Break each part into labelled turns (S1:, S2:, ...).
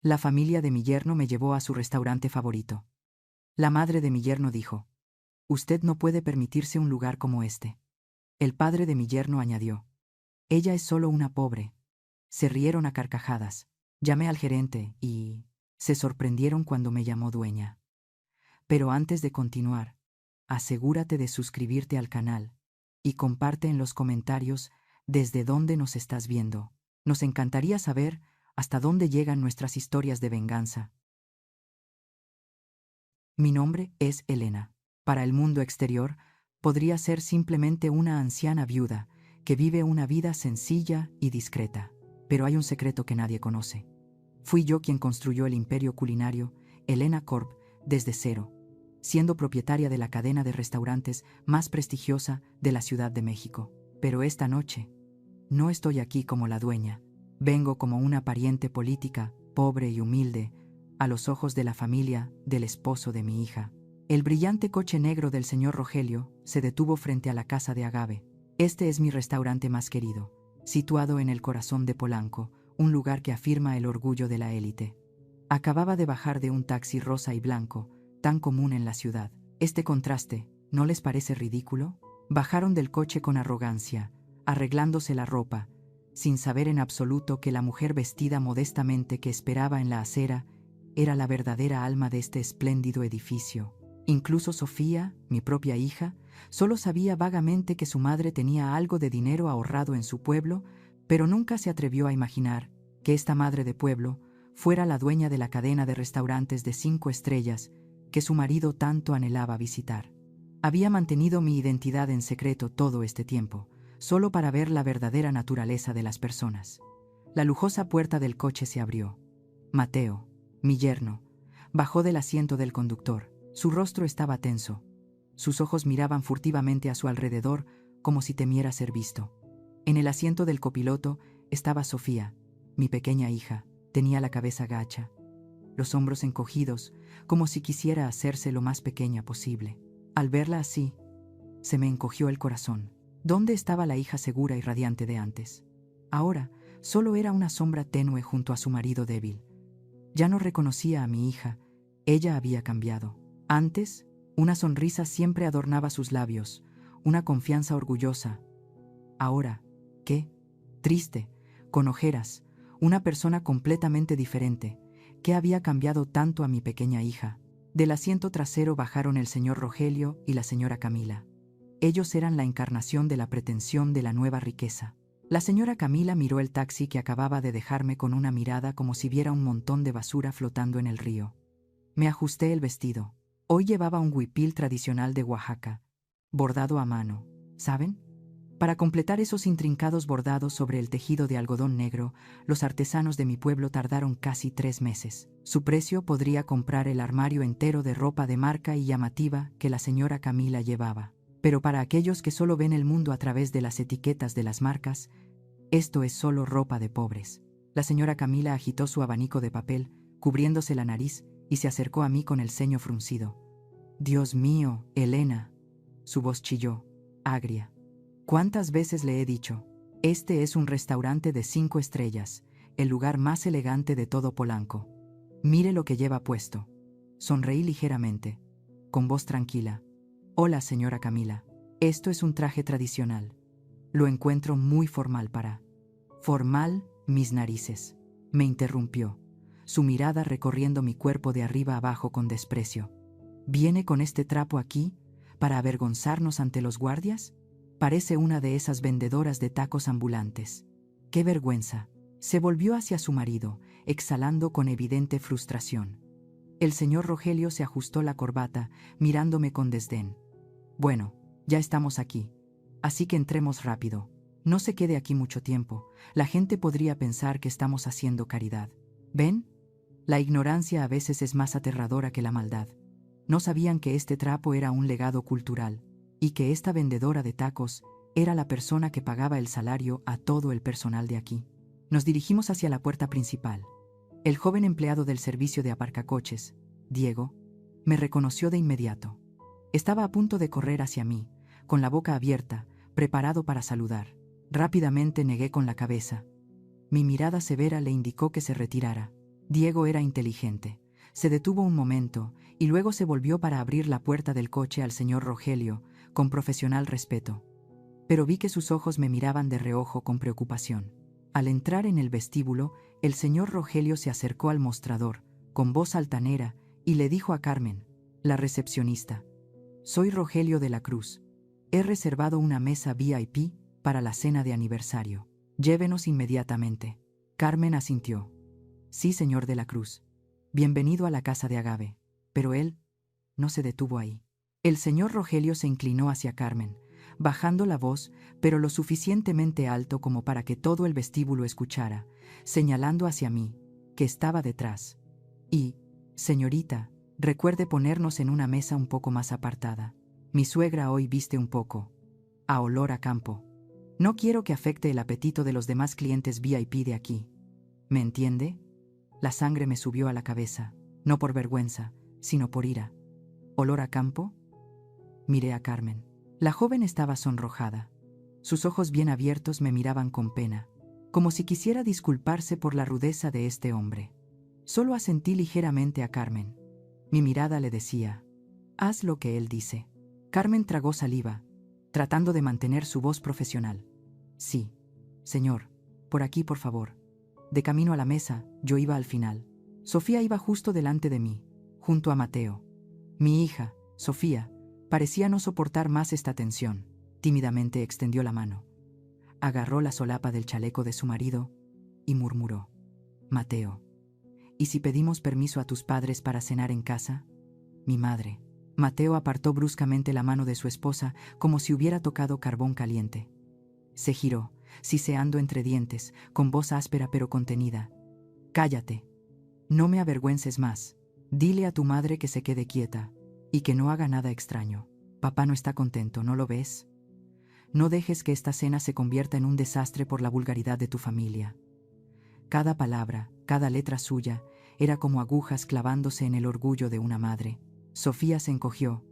S1: La familia de mi yerno me llevó a su restaurante favorito. La madre de mi yerno dijo: «Usted no puede permitirse un lugar como este». El padre de mi yerno añadió: «Ella es solo una pobre». Se rieron a carcajadas. Llamé al gerente y se sorprendieron cuando me llamó dueña. Pero antes de continuar, asegúrate de suscribirte al canal y comparte en los comentarios desde dónde nos estás viendo. Nos encantaría saber hasta dónde llegan nuestras historias de venganza. Mi nombre es Elena. Para el mundo exterior, podría ser simplemente una anciana viuda que vive una vida sencilla y discreta. Pero hay un secreto que nadie conoce. Fui yo quien construyó el imperio culinario Elena Corp desde cero, siendo propietaria de la cadena de restaurantes más prestigiosa de la Ciudad de México. Pero esta noche, no estoy aquí como la dueña. Vengo como una pariente política, pobre y humilde, a los ojos de la familia del esposo de mi hija. El brillante coche negro del señor Rogelio se detuvo frente a la casa de Agave. Este es mi restaurante más querido, situado en el corazón de Polanco, un lugar que afirma el orgullo de la élite. Acababa de bajar de un taxi rosa y blanco, tan común en la ciudad. Este contraste, ¿no les parece ridículo? Bajaron del coche con arrogancia, arreglándose la ropa, sin saber en absoluto que la mujer vestida modestamente que esperaba en la acera era la verdadera alma de este espléndido edificio. Incluso Sofía, mi propia hija, solo sabía vagamente que su madre tenía algo de dinero ahorrado en su pueblo, pero nunca se atrevió a imaginar que esta madre de pueblo fuera la dueña de la cadena de restaurantes de 5 estrellas que su marido tanto anhelaba visitar. Había mantenido mi identidad en secreto todo este tiempo, solo para ver la verdadera naturaleza de las personas. La lujosa puerta del coche se abrió. Mateo, mi yerno, bajó del asiento del conductor. Su rostro estaba tenso. Sus ojos miraban furtivamente a su alrededor como si temiera ser visto. En el asiento del copiloto estaba Sofía, mi pequeña hija. Tenía la cabeza gacha, los hombros encogidos, como si quisiera hacerse lo más pequeña posible. Al verla así, se me encogió el corazón. ¿Dónde estaba la hija segura y radiante de antes? Ahora, solo era una sombra tenue junto a su marido débil. Ya no reconocía a mi hija. Ella había cambiado. Antes, una sonrisa siempre adornaba sus labios, una confianza orgullosa. Ahora, ¿qué? Triste, con ojeras, una persona completamente diferente. ¿Qué había cambiado tanto a mi pequeña hija? Del asiento trasero bajaron el señor Rogelio y la señora Camila. Ellos eran la encarnación de la pretensión de la nueva riqueza. La señora Camila miró el taxi que acababa de dejarme con una mirada como si viera un montón de basura flotando en el río. Me ajusté el vestido. Hoy llevaba un huipil tradicional de Oaxaca, bordado a mano, ¿saben? Para completar esos intrincados bordados sobre el tejido de algodón negro, los artesanos de mi pueblo tardaron casi 3 meses. Su precio podría comprar el armario entero de ropa de marca y llamativa que la señora Camila llevaba. Pero para aquellos que solo ven el mundo a través de las etiquetas de las marcas, esto es solo ropa de pobres. La señora Camila agitó su abanico de papel, cubriéndose la nariz, y se acercó a mí con el ceño fruncido. «Dios mío, Elena», su voz chilló, agria. «¿Cuántas veces le he dicho? Este es un restaurante de 5 estrellas, el lugar más elegante de todo Polanco. Mire lo que lleva puesto». Sonreí ligeramente, con voz tranquila. «Hola, señora Camila. Esto es un traje tradicional. Lo encuentro muy formal para». «Formal, mis narices», me interrumpió, su mirada recorriendo mi cuerpo de arriba abajo con desprecio. «¿Viene con este trapo aquí para avergonzarnos ante los guardias? Parece una de esas vendedoras de tacos ambulantes. ¡Qué vergüenza!». Se volvió hacia su marido, exhalando con evidente frustración. El señor Rogelio se ajustó la corbata, mirándome con desdén. «Bueno, ya estamos aquí, así que entremos rápido. No se quede aquí mucho tiempo. La gente podría pensar que estamos haciendo caridad. ¿Ven? La ignorancia a veces es más aterradora que la maldad. No sabían que este trapo era un legado cultural, y que esta vendedora de tacos era la persona que pagaba el salario a todo el personal de aquí». Nos dirigimos hacia la puerta principal. El joven empleado del servicio de aparcacoches, Diego, me reconoció de inmediato. Estaba a punto de correr hacia mí, con la boca abierta, preparado para saludar. Rápidamente negué con la cabeza. Mi mirada severa le indicó que se retirara. Diego era inteligente. Se detuvo un momento y luego se volvió para abrir la puerta del coche al señor Rogelio, con profesional respeto. Pero vi que sus ojos me miraban de reojo con preocupación. Al entrar en el vestíbulo, el señor Rogelio se acercó al mostrador, con voz altanera, y le dijo a Carmen, la recepcionista: «Soy Rogelio de la Cruz. He reservado una mesa VIP para la cena de aniversario. Llévenos inmediatamente». Carmen asintió. «Sí, señor de la Cruz. Bienvenido a la casa de Agave». Pero él no se detuvo ahí. El señor Rogelio se inclinó hacia Carmen, bajando la voz, pero lo suficientemente alto como para que todo el vestíbulo escuchara, señalando hacia mí, que estaba detrás. «Y, señorita, recuerde ponernos en una mesa un poco más apartada. Mi suegra hoy viste un poco a olor a campo. No quiero que afecte el apetito de los demás clientes VIP de aquí. ¿Me entiende?». La sangre me subió a la cabeza, no por vergüenza, sino por ira. ¿Olor a campo? Miré a Carmen. La joven estaba sonrojada. Sus ojos bien abiertos me miraban con pena, como si quisiera disculparse por la rudeza de este hombre. Solo asentí ligeramente a Carmen. Mi mirada le decía: «Haz lo que él dice». Carmen tragó saliva, tratando de mantener su voz profesional. «Sí, señor, por aquí, por favor». De camino a la mesa, yo iba al final. Sofía iba justo delante de mí, junto a Mateo. Mi hija, Sofía, parecía no soportar más esta tensión. Tímidamente extendió la mano. Agarró la solapa del chaleco de su marido y murmuró: «Mateo, ¿y si pedimos permiso a tus padres para cenar en casa?». «Mi madre». Mateo apartó bruscamente la mano de su esposa como si hubiera tocado carbón caliente. Se giró, siseando entre dientes, con voz áspera pero contenida: «Cállate. No me avergüences más. Dile a tu madre que se quede quieta y que no haga nada extraño. Papá no está contento, ¿no lo ves? No dejes que esta cena se convierta en un desastre por la vulgaridad de tu familia». Cada palabra, cada letra suya, era como agujas clavándose en el orgullo de una madre. Sofía se encogió,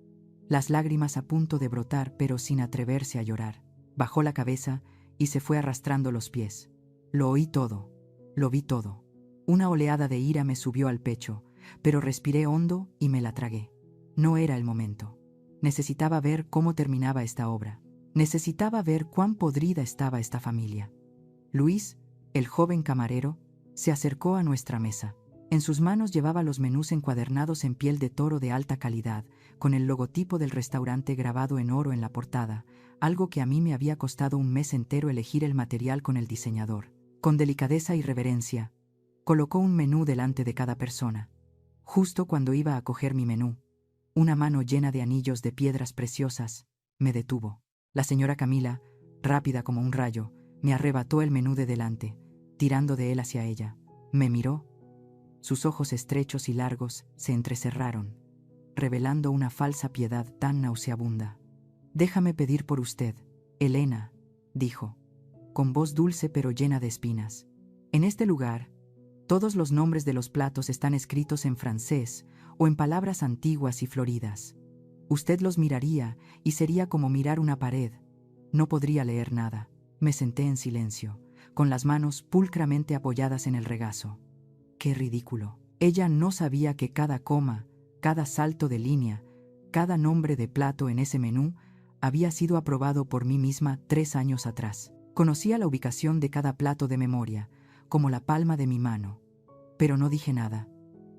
S1: las lágrimas a punto de brotar pero sin atreverse a llorar. Bajó la cabeza y se fue arrastrando los pies. Lo oí todo, lo vi todo. Una oleada de ira me subió al pecho, pero respiré hondo y me la tragué. No era el momento. Necesitaba ver cómo terminaba esta obra. Necesitaba ver cuán podrida estaba esta familia. Luis, el joven camarero, se acercó a nuestra mesa. En sus manos llevaba los menús encuadernados en piel de toro de alta calidad, con el logotipo del restaurante grabado en oro en la portada, algo que a mí me había costado un mes entero elegir el material con el diseñador. Con delicadeza y reverencia, colocó un menú delante de cada persona. Justo cuando iba a coger mi menú, una mano llena de anillos de piedras preciosas me detuvo. La señora Camila, rápida como un rayo, me arrebató el menú de delante, tirando de él hacia ella. Me miró. Sus ojos estrechos y largos se entrecerraron, revelando una falsa piedad tan nauseabunda. «Déjame pedir por usted, Elena», dijo, con voz dulce pero llena de espinas. «En este lugar, todos los nombres de los platos están escritos en francés o en palabras antiguas y floridas. Usted los miraría y sería como mirar una pared. No podría leer nada». Me senté en silencio, con las manos pulcramente apoyadas en el regazo. ¡Qué ridículo! Ella no sabía que cada coma, cada salto de línea, cada nombre de plato en ese menú había sido aprobado por mí misma 3 años atrás. Conocía la ubicación de cada plato de memoria, como la palma de mi mano. Pero no dije nada.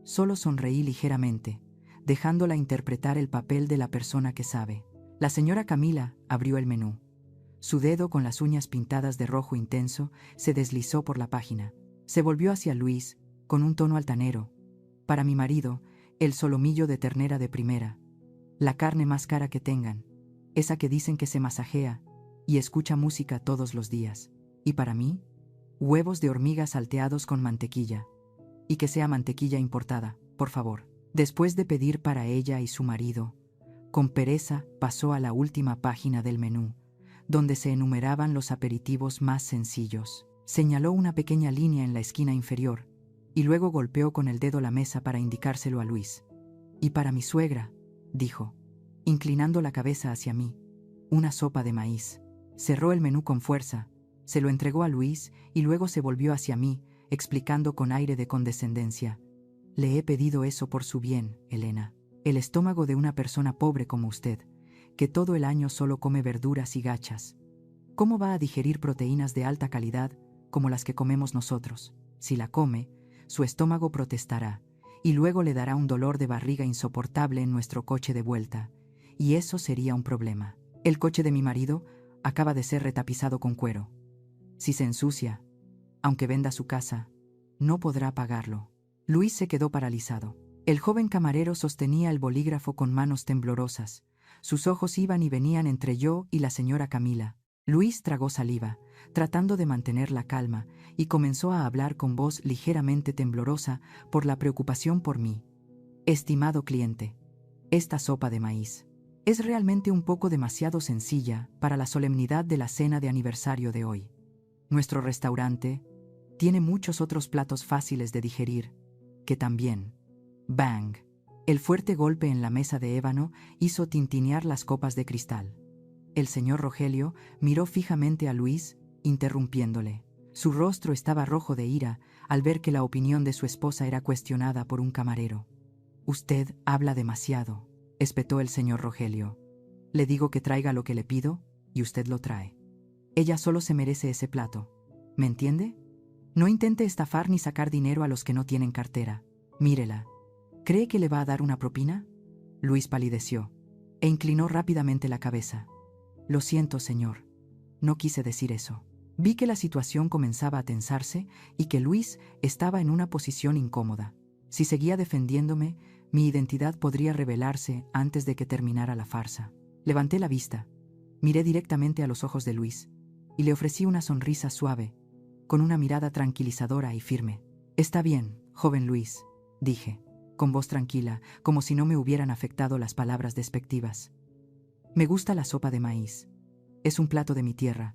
S1: Solo sonreí ligeramente, dejándola interpretar el papel de la persona que sabe. La señora Camila abrió el menú. Su dedo, con las uñas pintadas de rojo intenso, se deslizó por la página. Se volvió hacia Luis, con un tono altanero. «Para mi marido, el solomillo de ternera de primera. La carne más cara que tengan. Esa que dicen que se masajea y escucha música todos los días. Y para mí, huevos de hormiga salteados con mantequilla. Y que sea mantequilla importada, por favor». Después de pedir para ella y su marido, con pereza pasó a la última página del menú, donde se enumeraban los aperitivos más sencillos. Señaló una pequeña línea en la esquina inferior y luego golpeó con el dedo la mesa para indicárselo a Luis. «Y para mi suegra», dijo, inclinando la cabeza hacia mí, «una sopa de maíz». Cerró el menú con fuerza, se lo entregó a Luis y luego se volvió hacia mí, explicando con aire de condescendencia: le he pedido eso por su bien, Elena. El estómago de una persona pobre como usted, que todo el año solo come verduras y gachas, ¿cómo va a digerir proteínas de alta calidad como las que comemos nosotros? Si la come, su estómago protestará, y luego le dará un dolor de barriga insoportable en nuestro coche de vuelta, y eso sería un problema. El coche de mi marido acaba de ser retapizado con cuero. Si se ensucia, aunque venda su casa, no podrá pagarlo. Luis se quedó paralizado. El joven camarero sostenía el bolígrafo con manos temblorosas. Sus ojos iban y venían entre yo y la señora Camila. Luis tragó saliva, tratando de mantener la calma, y comenzó a hablar con voz ligeramente temblorosa por la preocupación por mí. Estimado cliente, esta sopa de maíz es realmente un poco demasiado sencilla para la solemnidad de la cena de aniversario de hoy. Nuestro restaurante tiene muchos otros platos fáciles de digerir, que también. ¡Bang! El fuerte golpe en la mesa de ébano hizo tintinear las copas de cristal. El señor Rogelio miró fijamente a Luis, interrumpiéndole. Su rostro estaba rojo de ira al ver que la opinión de su esposa era cuestionada por un camarero. Usted habla demasiado, espetó el señor Rogelio. Le digo que traiga lo que le pido, y usted lo trae. Ella solo se merece ese plato. ¿Me entiende? No intente estafar ni sacar dinero a los que no tienen cartera. Mírela. ¿Cree que le va a dar una propina? Luis palideció e inclinó rápidamente la cabeza. Lo siento, señor. No quise decir eso. Vi que la situación comenzaba a tensarse y que Luis estaba en una posición incómoda. Si seguía defendiéndome, mi identidad podría revelarse antes de que terminara la farsa. Levanté la vista, miré directamente a los ojos de Luis y le ofrecí una sonrisa suave, con una mirada tranquilizadora y firme. Está bien, joven Luis, dije, con voz tranquila, como si no me hubieran afectado las palabras despectivas. Me gusta la sopa de maíz. Es un plato de mi tierra.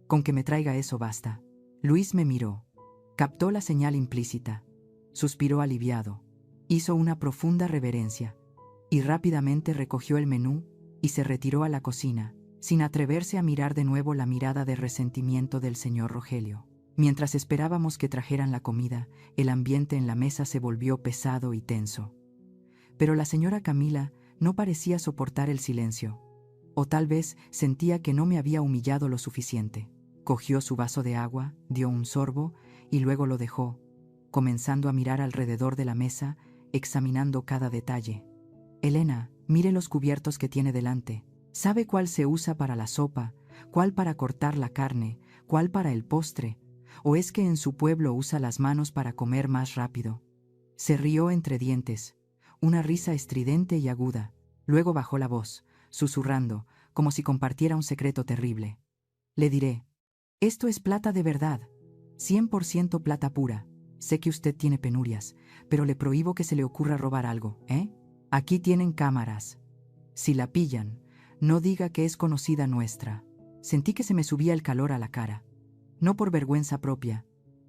S1: Con que me traiga eso basta. Luis me miró. Captó la señal implícita. Suspiró aliviado. Hizo una profunda reverencia. Y rápidamente recogió el menú y se retiró a la cocina, sin atreverse a mirar de nuevo la mirada de resentimiento del señor Rogelio. Mientras esperábamos que trajeran la comida, el ambiente en la mesa se volvió pesado y tenso. Pero la señora Camila no parecía soportar el silencio. O tal vez sentía que no me había humillado lo suficiente. Cogió su vaso de agua, dio un sorbo y luego lo dejó, comenzando a mirar alrededor de la mesa, examinando cada detalle. Elena, mire los cubiertos que tiene delante. ¿Sabe cuál se usa para la sopa, cuál para cortar la carne, cuál para el postre? ¿O es que en su pueblo usa las manos para comer más rápido? Se rió entre dientes, una risa estridente y aguda. Luego bajó la voz, susurrando, como si compartiera un secreto terrible. Le diré, esto es plata de verdad, 100% plata pura. Sé que usted tiene penurias, pero le prohíbo que se le ocurra robar algo, ¿eh? Aquí tienen cámaras. Si la pillan, no diga que es conocida nuestra. Sentí que se me subía el calor a la cara. No por vergüenza propia,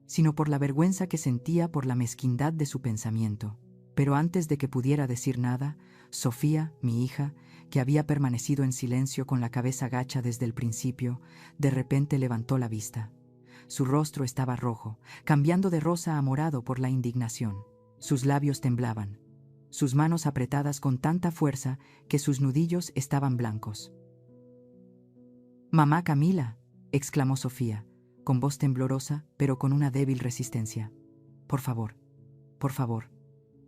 S1: sino por la vergüenza que sentía por la mezquindad de su pensamiento. Pero antes de que pudiera decir nada, Sofía, mi hija, que había permanecido en silencio con la cabeza gacha desde el principio, de repente levantó la vista. Su rostro estaba rojo, cambiando de rosa a morado por la indignación. Sus labios temblaban, sus manos apretadas con tanta fuerza que sus nudillos estaban blancos. «Mamá Camila», exclamó Sofía, con voz temblorosa, pero con una débil resistencia. Por favor,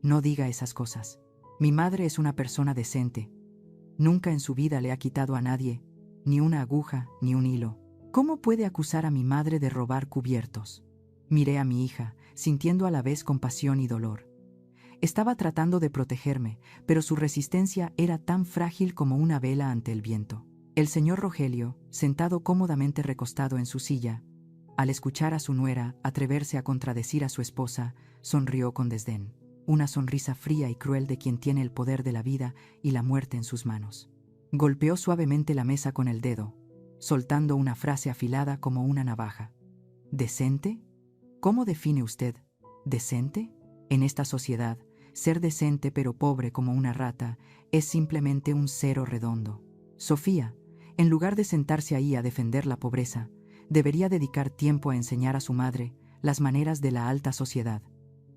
S1: no diga esas cosas. Mi madre es una persona decente. Nunca en su vida le ha quitado a nadie, ni una aguja, ni un hilo. ¿Cómo puede acusar a mi madre de robar cubiertos? Miré a mi hija, sintiendo a la vez compasión y dolor. Estaba tratando de protegerme, pero su resistencia era tan frágil como una vela ante el viento. El señor Rogelio, sentado cómodamente recostado en su silla, al escuchar a su nuera atreverse a contradecir a su esposa, sonrió con desdén, una sonrisa fría y cruel de quien tiene el poder de la vida y la muerte en sus manos. Golpeó suavemente la mesa con el dedo, soltando una frase afilada como una navaja. ¿Decente? ¿Cómo define usted decente? En esta sociedad, ser decente pero pobre como una rata es simplemente un cero redondo. Sofía, en lugar de sentarse ahí a defender la pobreza, debería dedicar tiempo a enseñar a su madre las maneras de la alta sociedad.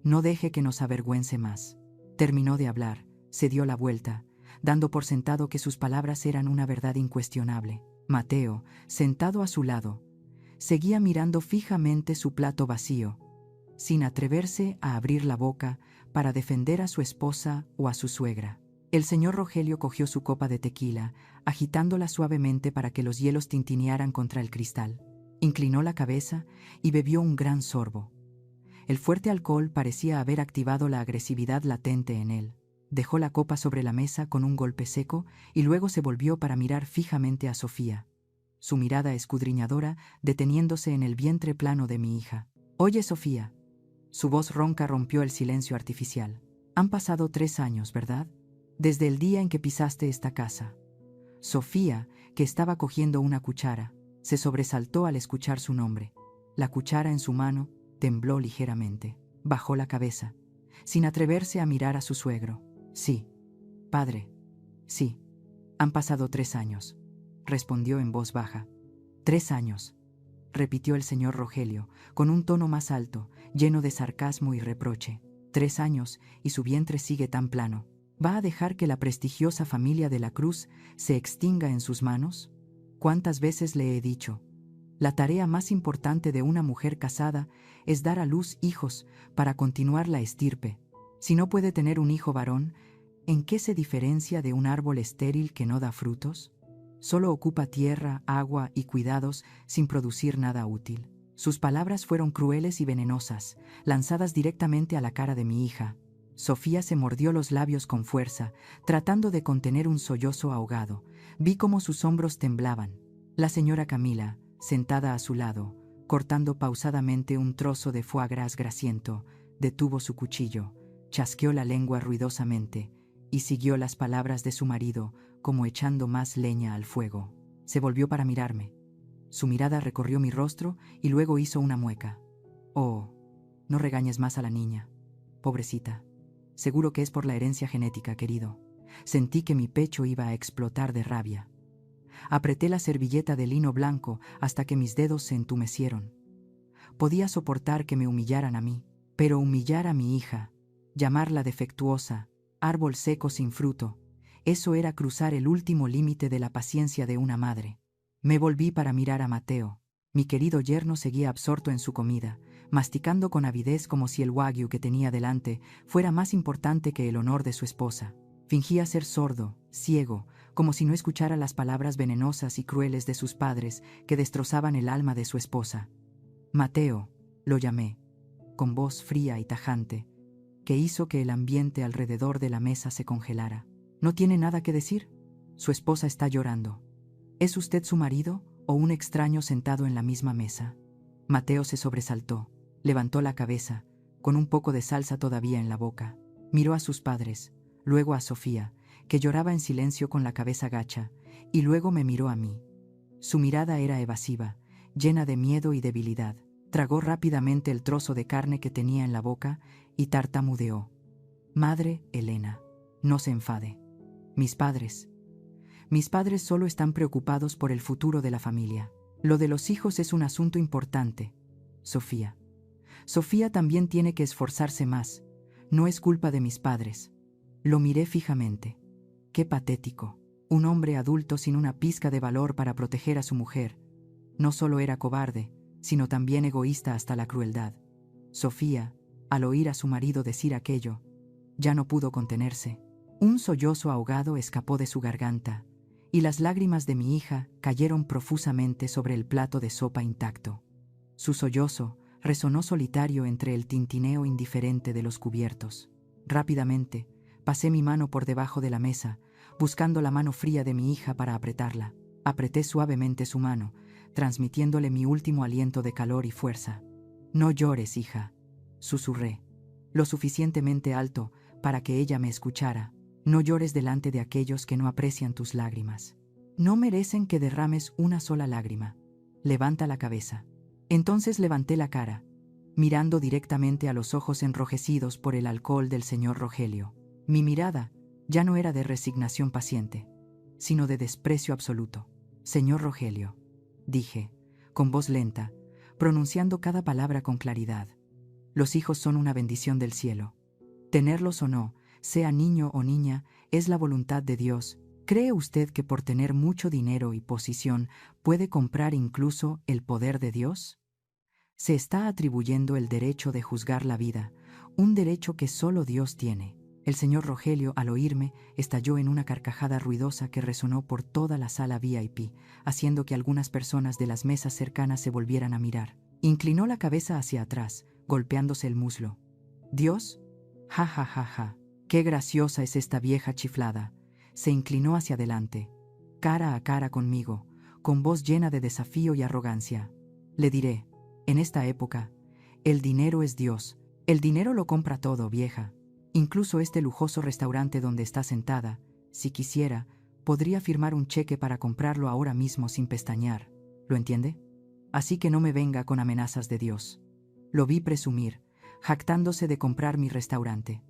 S1: No deje que nos avergüence más. Terminó de hablar, se dio la vuelta, dando por sentado que sus palabras eran una verdad incuestionable. Mateo, sentado a su lado, seguía mirando fijamente su plato vacío, sin atreverse a abrir la boca para defender a su esposa o a su suegra. El señor Rogelio cogió su copa de tequila, agitándola suavemente para que los hielos tintinearan contra el cristal. Inclinó la cabeza y bebió un gran sorbo. El fuerte alcohol parecía haber activado la agresividad latente en él. Dejó la copa sobre la mesa con un golpe seco y luego se volvió para mirar fijamente a Sofía, su mirada escudriñadora deteniéndose en el vientre plano de mi hija. «Oye, Sofía». Su voz ronca rompió el silencio artificial. «Han pasado 3 años, ¿verdad? Desde el día en que pisaste esta casa». Sofía, que estaba cogiendo una cuchara, se sobresaltó al escuchar su nombre. La cuchara en su mano tembló ligeramente. Bajó la cabeza, sin atreverse a mirar a su suegro. «Sí, padre. Sí. Han pasado 3 años», respondió en voz baja. «3 años», repitió el señor Rogelio, con un tono más alto, lleno de sarcasmo y reproche. «3 años y su vientre sigue tan plano. ¿Va a dejar que la prestigiosa familia de la Cruz se extinga en sus manos? ¿Cuántas veces le he dicho? La tarea más importante de una mujer casada es dar a luz hijos para continuar la estirpe. Si no puede tener un hijo varón, ¿en qué se diferencia de un árbol estéril que no da frutos? Solo ocupa tierra, agua y cuidados sin producir nada útil». Sus palabras fueron crueles y venenosas, lanzadas directamente a la cara de mi hija. Sofía se mordió los labios con fuerza, tratando de contener un sollozo ahogado. Vi cómo sus hombros temblaban. La señora Camila, sentada a su lado, cortando pausadamente un trozo de foie gras grasiento, detuvo su cuchillo, chasqueó la lengua ruidosamente y siguió las palabras de su marido como echando más leña al fuego. Se volvió para mirarme. Su mirada recorrió mi rostro y luego hizo una mueca. «Oh, no regañes más a la niña. Pobrecita. Seguro que es por la herencia genética, querido». Sentí que mi pecho iba a explotar de rabia. Apreté la servilleta de lino blanco hasta que mis dedos se entumecieron. Podía soportar que me humillaran a mí, pero humillar a mi hija, llamarla defectuosa, árbol seco sin fruto, eso era cruzar el último límite de la paciencia de una madre. Me volví para mirar a Mateo. Mi querido yerno seguía absorto en su comida, masticando con avidez como si el wagyu que tenía delante fuera más importante que el honor de su esposa. Fingía ser sordo, ciego, como si no escuchara las palabras venenosas y crueles de sus padres que destrozaban el alma de su esposa. «Mateo», lo llamé, con voz fría y tajante, que hizo que el ambiente alrededor de la mesa se congelara. «¿No tiene nada que decir? Su esposa está llorando. ¿Es usted su marido o un extraño sentado en la misma mesa?» Mateo se sobresaltó, levantó la cabeza, con un poco de salsa todavía en la boca. Miró a sus padres, luego a Sofía, que lloraba en silencio con la cabeza gacha, y luego me miró a mí. Su mirada era evasiva, llena de miedo y debilidad. Tragó rápidamente el trozo de carne que tenía en la boca y tartamudeó. «Madre Elena, no se enfade. Mis padres solo están preocupados por el futuro de la familia. Lo de los hijos es un asunto importante, Sofía. Sofía también tiene que esforzarse más. No es culpa de mis padres». Lo miré fijamente. Qué patético. Un hombre adulto sin una pizca de valor para proteger a su mujer. No solo era cobarde, sino también egoísta hasta la crueldad. Sofía, al oír a su marido decir aquello, ya no pudo contenerse. Un sollozo ahogado escapó de su garganta, y las lágrimas de mi hija cayeron profusamente sobre el plato de sopa intacto. Su sollozo resonó solitario entre el tintineo indiferente de los cubiertos. Rápidamente, pasé mi mano por debajo de la mesa, buscando la mano fría de mi hija para apretarla. Apreté suavemente su mano, transmitiéndole mi último aliento de calor y fuerza. «No llores, hija», susurré, lo suficientemente alto para que ella me escuchara. «No llores delante de aquellos que no aprecian tus lágrimas. No merecen que derrames una sola lágrima. Levanta la cabeza». Entonces levanté la cara, mirando directamente a los ojos enrojecidos por el alcohol del señor Rogelio. Mi mirada ya no era de resignación paciente, sino de desprecio absoluto. «Señor Rogelio», dije, con voz lenta, pronunciando cada palabra con claridad. Los hijos son una bendición del cielo. Tenerlos o no, sea niño o niña, es la voluntad de Dios. ¿Cree usted que por tener mucho dinero y posición puede comprar incluso el poder de Dios? Se está atribuyendo el derecho de juzgar la vida, un derecho que solo Dios tiene. El señor Rogelio, al oírme, estalló en una carcajada ruidosa que resonó por toda la sala VIP, haciendo que algunas personas de las mesas cercanas se volvieran a mirar. Inclinó la cabeza hacia atrás, golpeándose el muslo. ¿Dios? Ja, ja, ja, ja. Qué graciosa es esta vieja chiflada. Se inclinó hacia adelante, cara a cara conmigo, con voz llena de desafío y arrogancia. Le diré, en esta época, el dinero es Dios. El dinero lo compra todo, vieja. Incluso este lujoso restaurante donde está sentada, si quisiera, podría firmar un cheque para comprarlo ahora mismo sin pestañear. ¿Lo entiende? Así que no me venga con amenazas de Dios. Lo vi presumir, jactándose de comprar mi restaurante.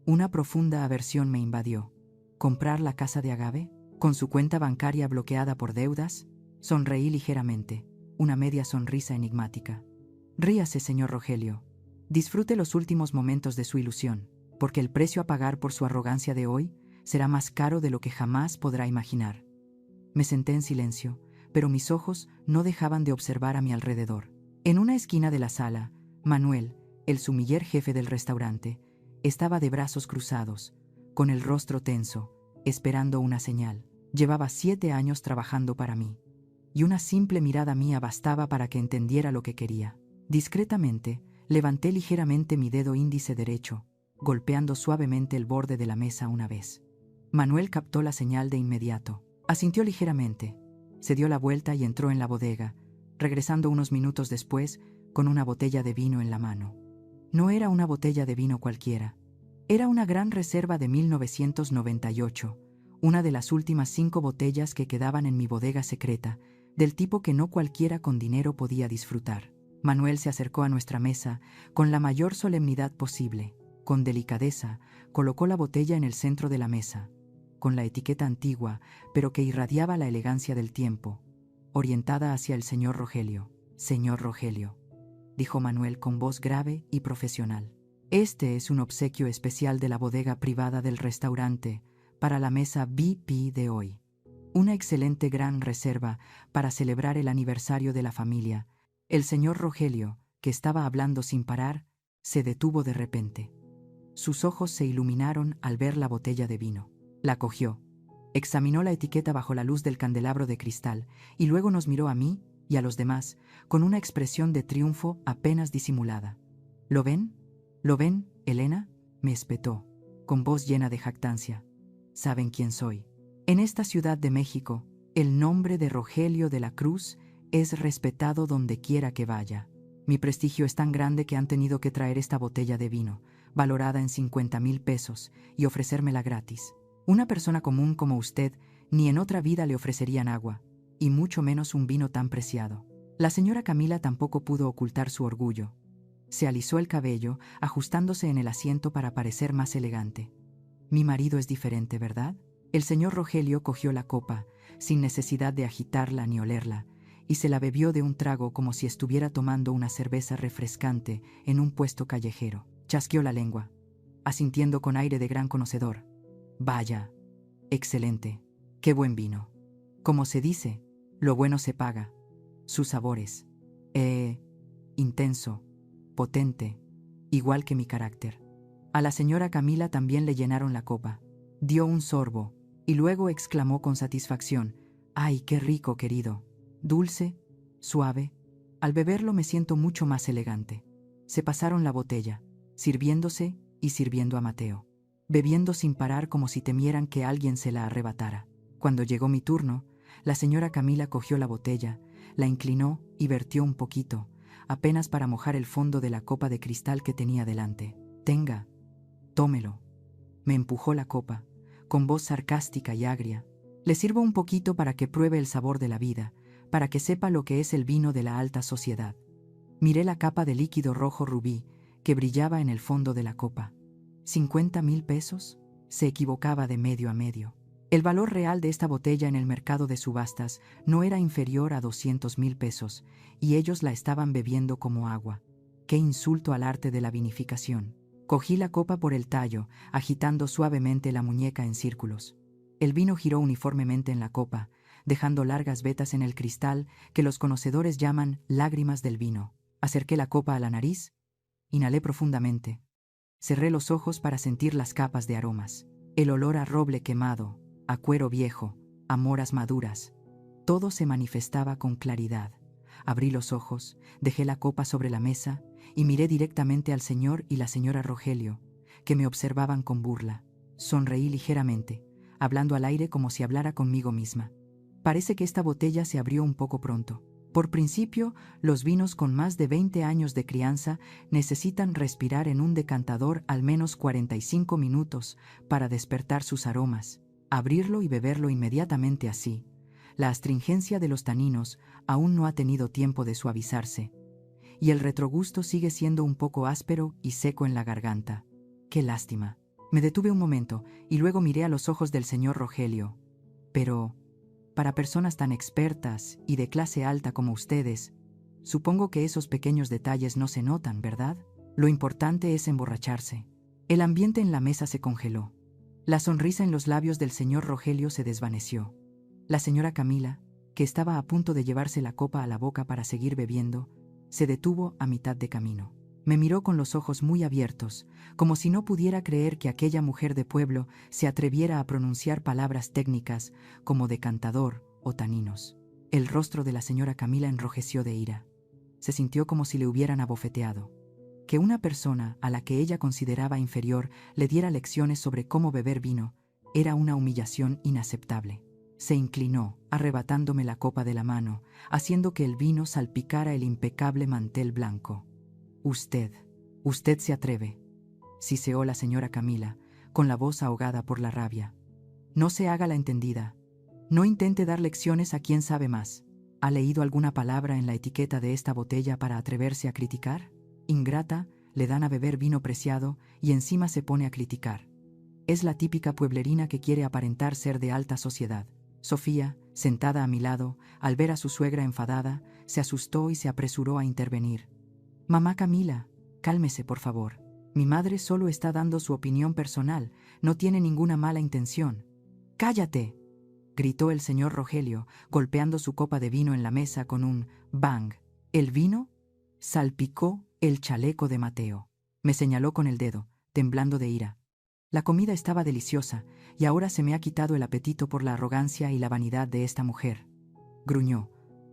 S1: Una profunda aversión me invadió. ¿Comprar la casa de Agave? ¿Con su cuenta bancaria bloqueada por deudas? Sonreí ligeramente, una media sonrisa enigmática. Ríase, señor Rogelio. Disfrute los últimos momentos de su ilusión, porque el precio a pagar por su arrogancia de hoy será más caro de lo que jamás podrá imaginar. Me senté en silencio, pero mis ojos no dejaban de observar a mi alrededor. En una esquina de la sala, Manuel, el sumiller jefe del restaurante, estaba de brazos cruzados, con el rostro tenso, esperando una señal. Llevaba 7 años trabajando para mí, y una simple mirada mía bastaba para que entendiera lo que quería. Discretamente, levanté ligeramente mi dedo índice derecho, golpeando suavemente el borde de la mesa una vez. Manuel captó la señal de inmediato. Asintió ligeramente, se dio la vuelta y entró en la bodega, regresando unos minutos después con una botella de vino en la mano. No era una botella de vino cualquiera. Era una gran reserva de 1998, una de las últimas 5 botellas que quedaban en mi bodega secreta, del tipo que no cualquiera con dinero podía disfrutar. Manuel se acercó a nuestra mesa con la mayor solemnidad posible. Con delicadeza, colocó la botella en el centro de la mesa, con la etiqueta antigua, pero que irradiaba la elegancia del tiempo, orientada hacia el señor Rogelio. «Señor Rogelio», dijo Manuel con voz grave y profesional. «Este es un obsequio especial de la bodega privada del restaurante para la mesa VIP de hoy. Una excelente gran reserva para celebrar el aniversario de la familia». El señor Rogelio, que estaba hablando sin parar, se detuvo de repente. Sus ojos se iluminaron al ver la botella de vino. La cogió, examinó la etiqueta bajo la luz del candelabro de cristal y luego nos miró a mí y a los demás con una expresión de triunfo apenas disimulada. ¿Lo ven? ¿Lo ven, Elena?, me espetó, con voz llena de jactancia. ¿Saben quién soy? En esta ciudad de México, el nombre de Rogelio de la Cruz es respetado donde quiera que vaya. Mi prestigio es tan grande que han tenido que traer esta botella de vino, valorada en 50,000 pesos, y ofrecérmela gratis. Una persona común como usted ni en otra vida le ofrecerían agua, y mucho menos un vino tan preciado. La señora Camila tampoco pudo ocultar su orgullo. Se alisó el cabello, ajustándose en el asiento para parecer más elegante. Mi marido es diferente, ¿verdad? El señor Rogelio cogió la copa, sin necesidad de agitarla ni olerla, y se la bebió de un trago como si estuviera tomando una cerveza refrescante en un puesto callejero. Chasqueó la lengua, asintiendo con aire de gran conocedor. «Vaya, excelente, qué buen vino. Como se dice, lo bueno se paga. Sus sabores, intenso, potente, igual que mi carácter». A la señora Camila también le llenaron la copa. Dio un sorbo, y luego exclamó con satisfacción: «¡Ay, qué rico, querido! Dulce, suave. Al beberlo me siento mucho más elegante». Se pasaron la botella, sirviéndose y sirviendo a Mateo, bebiendo sin parar como si temieran que alguien se la arrebatara. Cuando llegó mi turno, la señora Camila cogió la botella, la inclinó y vertió un poquito, apenas para mojar el fondo de la copa de cristal que tenía delante. «Tenga, tómelo». Me empujó la copa, con voz sarcástica y agria. «Le sirvo un poquito para que pruebe el sabor de la vida, para que sepa lo que es el vino de la alta sociedad». Miré la capa de líquido rojo rubí que brillaba en el fondo de la copa. 50,000 pesos. Se equivocaba de medio a medio. El valor real de esta botella en el mercado de subastas no era inferior a 200,000 pesos, y ellos la estaban bebiendo como agua. ¡Qué insulto al arte de la vinificación! Cogí la copa por el tallo, agitando suavemente la muñeca en círculos. El vino giró uniformemente en la copa, dejando largas vetas en el cristal que los conocedores llaman lágrimas del vino. Acerqué la copa a la nariz, inhalé profundamente. Cerré los ojos para sentir las capas de aromas. El olor a roble quemado, a cuero viejo, a moras maduras. Todo se manifestaba con claridad. Abrí los ojos, dejé la copa sobre la mesa y miré directamente al señor y la señora Rogelio, que me observaban con burla. Sonreí ligeramente, hablando al aire como si hablara conmigo misma. Parece que esta botella se abrió un poco pronto. Por principio, los vinos con más de 20 años de crianza necesitan respirar en un decantador al menos 45 minutos para despertar sus aromas, abrirlo y beberlo inmediatamente así. La astringencia de los taninos aún no ha tenido tiempo de suavizarse, y el retrogusto sigue siendo un poco áspero y seco en la garganta. ¡Qué lástima! Me detuve un momento y luego miré a los ojos del señor Rogelio. Pero, para personas tan expertas y de clase alta como ustedes, supongo que esos pequeños detalles no se notan, ¿verdad? Lo importante es emborracharse. El ambiente en la mesa se congeló. La sonrisa en los labios del señor Rogelio se desvaneció. La señora Camila, que estaba a punto de llevarse la copa a la boca para seguir bebiendo, se detuvo a mitad de camino. Me miró con los ojos muy abiertos, como si no pudiera creer que aquella mujer de pueblo se atreviera a pronunciar palabras técnicas como decantador o taninos. El rostro de la señora Camila enrojeció de ira. Se sintió como si le hubieran abofeteado. Que una persona a la que ella consideraba inferior le diera lecciones sobre cómo beber vino era una humillación inaceptable. Se inclinó, arrebatándome la copa de la mano, haciendo que el vino salpicara el impecable mantel blanco. Usted se atreve, siseó la señora Camila, con la voz ahogada por la rabia. No se haga la entendida. No intente dar lecciones a quien sabe más. ¿Ha leído alguna palabra en la etiqueta de esta botella para atreverse a criticar? Ingrata, le dan a beber vino preciado y encima se pone a criticar. Es la típica pueblerina que quiere aparentar ser de alta sociedad. Sofía, sentada a mi lado, al ver a su suegra enfadada, se asustó y se apresuró a intervenir. Mamá Camila, cálmese por favor. Mi madre solo está dando su opinión personal, no tiene ninguna mala intención. ¡Cállate!, gritó el señor Rogelio, golpeando su copa de vino en la mesa con un bang. El vino salpicó el chaleco de Mateo. Me señaló con el dedo, temblando de ira. La comida estaba deliciosa, y ahora se me ha quitado el apetito por la arrogancia y la vanidad de esta mujer. Gruñó,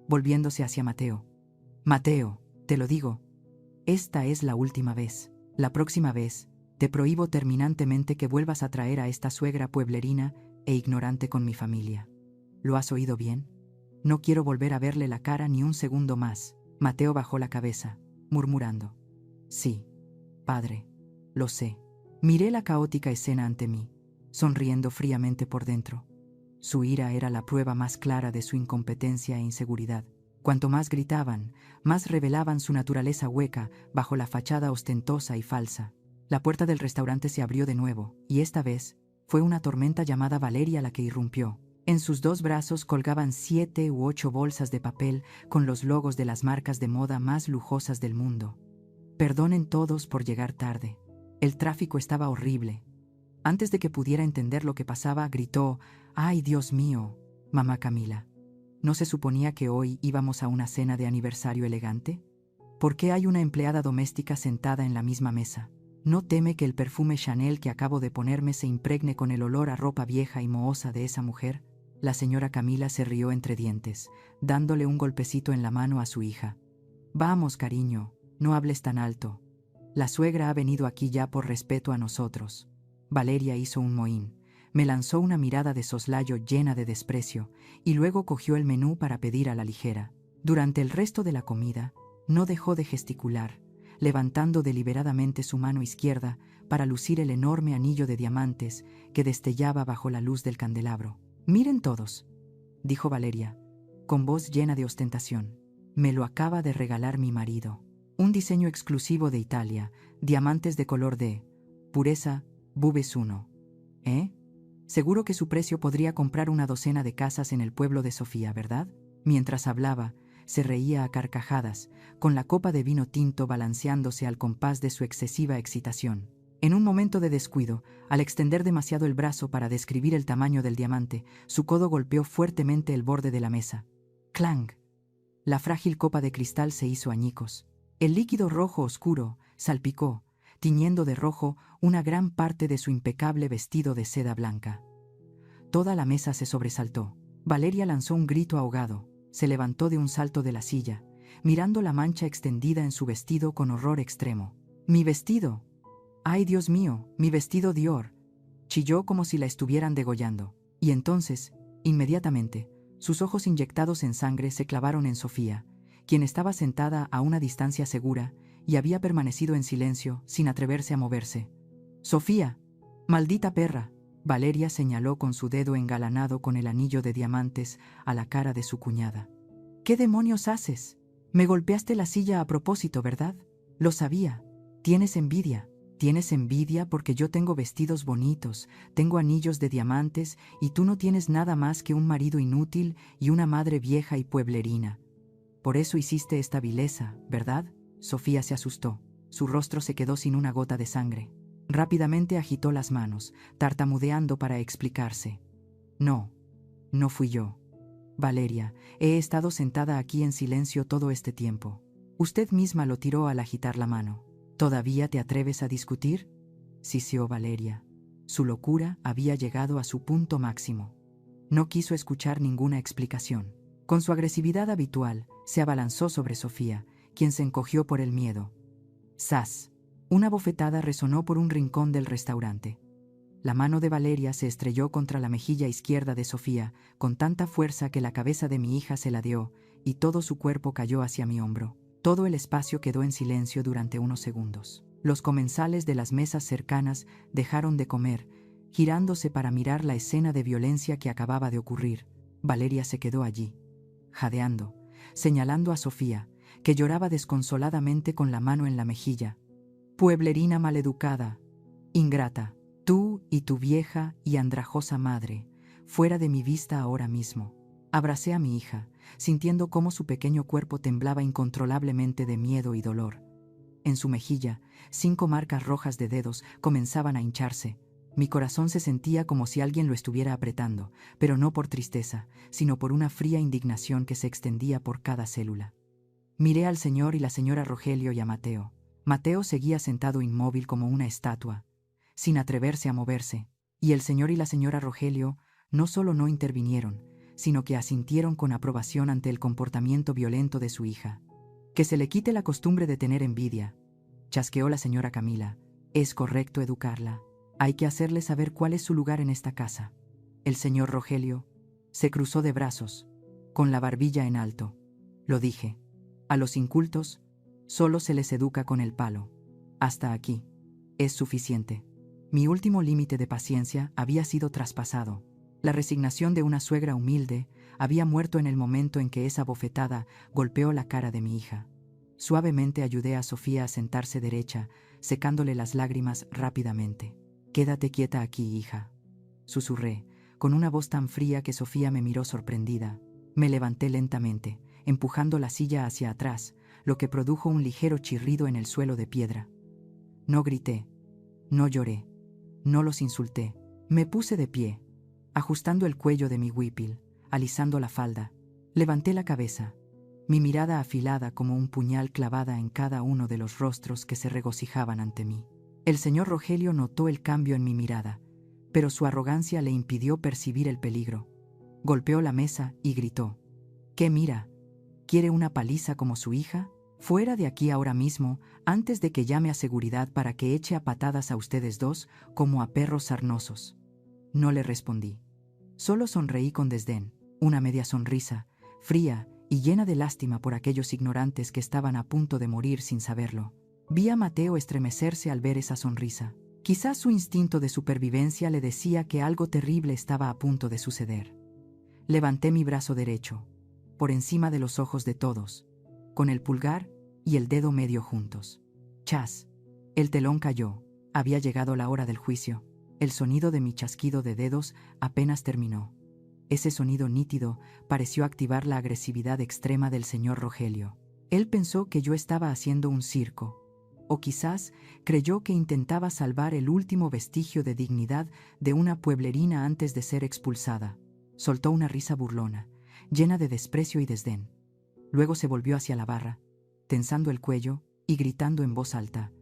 S1: volviéndose hacia Mateo. Mateo, te lo digo. Esta es la última vez. La próxima vez, te prohíbo terminantemente que vuelvas a traer a esta suegra pueblerina e ignorante con mi familia. ¿Lo has oído bien? No quiero volver a verle la cara ni un segundo más. Mateo bajó la cabeza, murmurando. Sí, padre, lo sé. Miré la caótica escena ante mí, sonriendo fríamente por dentro. Su ira era la prueba más clara de su incompetencia e inseguridad. Cuanto más gritaban, más revelaban su naturaleza hueca bajo la fachada ostentosa y falsa. La puerta del restaurante se abrió de nuevo, y esta vez fue una tormenta llamada Valeria la que irrumpió. En sus dos brazos colgaban 7 u 8 bolsas de papel con los logos de las marcas de moda más lujosas del mundo. Perdonen todos por llegar tarde. El tráfico estaba horrible. Antes de que pudiera entender lo que pasaba, gritó: «¡Ay, Dios mío, mamá Camila! ¿No se suponía que hoy íbamos a una cena de aniversario elegante? ¿Por qué hay una empleada doméstica sentada en la misma mesa? ¿No teme que el perfume Chanel que acabo de ponerme se impregne con el olor a ropa vieja y mohosa de esa mujer?» La señora Camila se rió entre dientes, dándole un golpecito en la mano a su hija. «Vamos, cariño, no hables tan alto. La suegra ha venido aquí ya por respeto a nosotros». Valeria hizo un mohín. Me lanzó una mirada de soslayo llena de desprecio y luego cogió el menú para pedir a la ligera. Durante el resto de la comida, no dejó de gesticular, levantando deliberadamente su mano izquierda para lucir el enorme anillo de diamantes que destellaba bajo la luz del candelabro. «Miren todos», dijo Valeria, con voz llena de ostentación. «Me lo acaba de regalar mi marido. Un diseño exclusivo de Italia, diamantes de color de pureza, Bubes 1. ¿Eh? Seguro que su precio podría comprar una docena de casas en el pueblo de Sofía, ¿verdad? Mientras hablaba, se reía a carcajadas, con la copa de vino tinto balanceándose al compás de su excesiva excitación. En un momento de descuido, al extender demasiado el brazo para describir el tamaño del diamante, su codo golpeó fuertemente el borde de la mesa. ¡Clang! La frágil copa de cristal se hizo añicos. El líquido rojo oscuro salpicó, tiñendo de rojo una gran parte de su impecable vestido de seda blanca. Toda la mesa se sobresaltó. Valeria lanzó un grito ahogado, se levantó de un salto de la silla, mirando la mancha extendida en su vestido con horror extremo. ¡Mi vestido! ¡Ay, Dios mío, mi vestido Dior! Chilló como si la estuvieran degollando. Y entonces, inmediatamente, sus ojos inyectados en sangre se clavaron en Sofía, quien estaba sentada a una distancia segura y había permanecido en silencio, sin atreverse a moverse. ¡Sofía! ¡Maldita perra! Valeria señaló con su dedo engalanado con el anillo de diamantes a la cara de su cuñada. ¿Qué demonios haces? Me golpeaste la silla a propósito, ¿verdad? Lo sabía. Tienes envidia. Tienes envidia porque yo tengo vestidos bonitos, tengo anillos de diamantes y tú no tienes nada más que un marido inútil y una madre vieja y pueblerina. Por eso hiciste esta vileza, ¿verdad? Sofía se asustó. Su rostro se quedó sin una gota de sangre. Rápidamente agitó las manos, tartamudeando para explicarse. No, no fui yo. Valeria, he estado sentada aquí en silencio todo este tiempo. Usted misma lo tiró al agitar la mano. ¿Todavía te atreves a discutir? Siseó Valeria. Su locura había llegado a su punto máximo. No quiso escuchar ninguna explicación. Con su agresividad habitual, se abalanzó sobre Sofía, quien se encogió por el miedo. ¡Zas! Una bofetada resonó por un rincón del restaurante. La mano de Valeria se estrelló contra la mejilla izquierda de Sofía, con tanta fuerza que la cabeza de mi hija se ladeó, y todo su cuerpo cayó hacia mi hombro. Todo el espacio quedó en silencio durante unos segundos. Los comensales de las mesas cercanas dejaron de comer, girándose para mirar la escena de violencia que acababa de ocurrir. Valeria se quedó allí, jadeando, señalando a Sofía, que lloraba desconsoladamente con la mano en la mejilla. Pueblerina maleducada, ingrata, tú y tu vieja y andrajosa madre, fuera de mi vista ahora mismo. Abracé a mi hija, sintiendo cómo su pequeño cuerpo temblaba incontrolablemente de miedo y dolor. En su mejilla, 5 marcas rojas de dedos comenzaban a hincharse. Mi corazón se sentía como si alguien lo estuviera apretando, pero no por tristeza, sino por una fría indignación que se extendía por cada célula. Miré al señor y la señora Rogelio y a Mateo. Mateo seguía sentado inmóvil como una estatua, sin atreverse a moverse, y el señor y la señora Rogelio no solo no intervinieron, sino que asintieron con aprobación ante el comportamiento violento de su hija. Que se le quite la costumbre de tener envidia, chasqueó la señora Camila. Es correcto educarla. Hay que hacerle saber cuál es su lugar en esta casa. El señor Rogelio se cruzó de brazos, con la barbilla en alto. Lo dije. A los incultos solo se les educa con el palo. Hasta aquí. Es suficiente. Mi último límite de paciencia había sido traspasado. La resignación de una suegra humilde había muerto en el momento en que esa bofetada golpeó la cara de mi hija. Suavemente ayudé a Sofía a sentarse derecha, secándole las lágrimas rápidamente. «Quédate quieta aquí, hija», susurré, con una voz tan fría que Sofía me miró sorprendida. Me levanté lentamente, empujando la silla hacia atrás, lo que produjo un ligero chirrido en el suelo de piedra. No grité, no lloré, no los insulté. Me puse de pie, ajustando el cuello de mi huipil, alisando la falda. Levanté la cabeza, mi mirada afilada como un puñal clavada en cada uno de los rostros que se regocijaban ante mí. El señor Rogelio notó el cambio en mi mirada, pero su arrogancia le impidió percibir el peligro. Golpeó la mesa y gritó: «¿Qué mira? ¿Quiere una paliza como su hija? Fuera de aquí ahora mismo, antes de que llame a seguridad para que eche a patadas a ustedes dos como a perros sarnosos». No le respondí. Solo sonreí con desdén, una media sonrisa, fría y llena de lástima por aquellos ignorantes que estaban a punto de morir sin saberlo. Vi a Mateo estremecerse al ver esa sonrisa. Quizás su instinto de supervivencia le decía que algo terrible estaba a punto de suceder. Levanté mi brazo derecho, por encima de los ojos de todos, con el pulgar y el dedo medio juntos. ¡Chas! El telón cayó. Había llegado la hora del juicio. El sonido de mi chasquido de dedos apenas terminó. Ese sonido nítido pareció activar la agresividad extrema del señor Rogelio. Él pensó que yo estaba haciendo un circo, o quizás creyó que intentaba salvar el último vestigio de dignidad de una pueblerina antes de ser expulsada. Soltó una risa burlona, llena de desprecio y desdén. Luego se volvió hacia la barra, tensando el cuello y gritando en voz alta: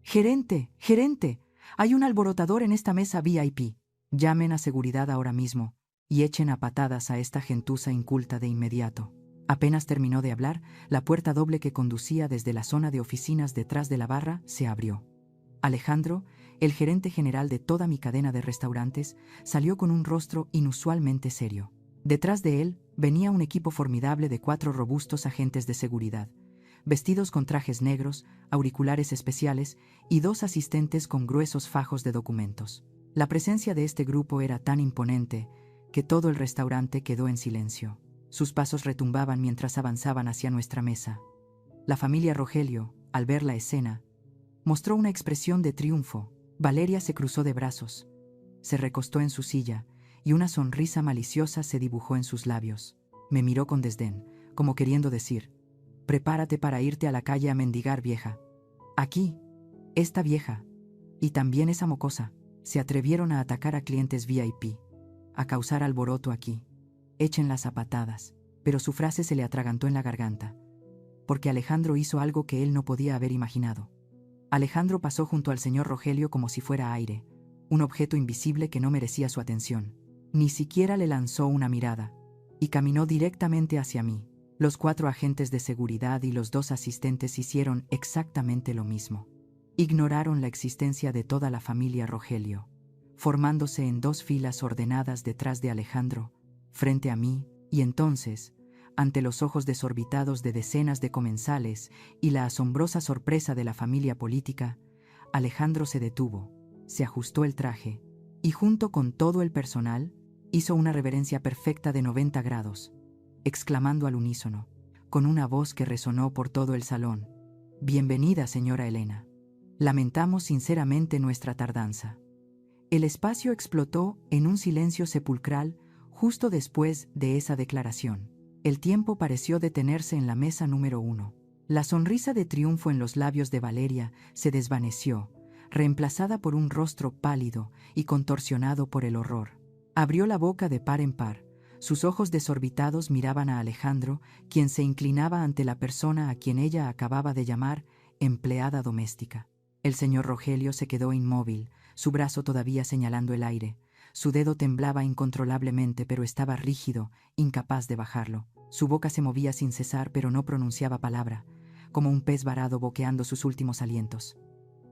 S1: «¡Gerente! ¡Gerente! Hay un alborotador en esta mesa VIP. Llamen a seguridad ahora mismo y echen a patadas a esta gentuza inculta de inmediato». Apenas terminó de hablar, la puerta doble que conducía desde la zona de oficinas detrás de la barra se abrió. Alejandro, el gerente general de toda mi cadena de restaurantes, salió con un rostro inusualmente serio. Detrás de él venía un equipo formidable de 4 robustos agentes de seguridad, vestidos con trajes negros, auriculares especiales y 2 asistentes con gruesos fajos de documentos. La presencia de este grupo era tan imponente que todo el restaurante quedó en silencio. Sus pasos retumbaban mientras avanzaban hacia nuestra mesa. La familia Rogelio, al ver la escena, mostró una expresión de triunfo. Valeria se cruzó de brazos, se recostó en su silla y una sonrisa maliciosa se dibujó en sus labios. Me miró con desdén, como queriendo decir: «Prepárate para irte a la calle a mendigar, vieja». Aquí, esta vieja, y también esa mocosa, se atrevieron a atacar a clientes VIP, a causar alboroto aquí. Échenlas a patadas. Pero su frase se le atragantó en la garganta, porque Alejandro hizo algo que él no podía haber imaginado. Alejandro pasó junto al señor Rogelio como si fuera aire, un objeto invisible que no merecía su atención. Ni siquiera le lanzó una mirada, y caminó directamente hacia mí. Los 4 agentes de seguridad y los 2 asistentes hicieron exactamente lo mismo. Ignoraron la existencia de toda la familia Rogelio, formándose en 2 filas ordenadas detrás de Alejandro, frente a mí, y entonces, ante los ojos desorbitados de decenas de comensales y la asombrosa sorpresa de la familia política, Alejandro se detuvo, se ajustó el traje y junto con todo el personal hizo una reverencia perfecta de 90 grados, exclamando al unísono, con una voz que resonó por todo el salón: «Bienvenida, señora Elena. Lamentamos sinceramente nuestra tardanza». El espacio explotó en un silencio sepulcral justo después de esa declaración. El tiempo pareció detenerse en la mesa número 1. La sonrisa de triunfo en los labios de Valeria se desvaneció, reemplazada por un rostro pálido y contorsionado por el horror. Abrió la boca de par en par. Sus ojos desorbitados miraban a Alejandro, quien se inclinaba ante la persona a quien ella acababa de llamar empleada doméstica. El señor Rogelio se quedó inmóvil, su brazo todavía señalando el aire. Su dedo temblaba incontrolablemente, pero estaba rígido, incapaz de bajarlo. Su boca se movía sin cesar, pero no pronunciaba palabra, como un pez varado boqueando sus últimos alientos.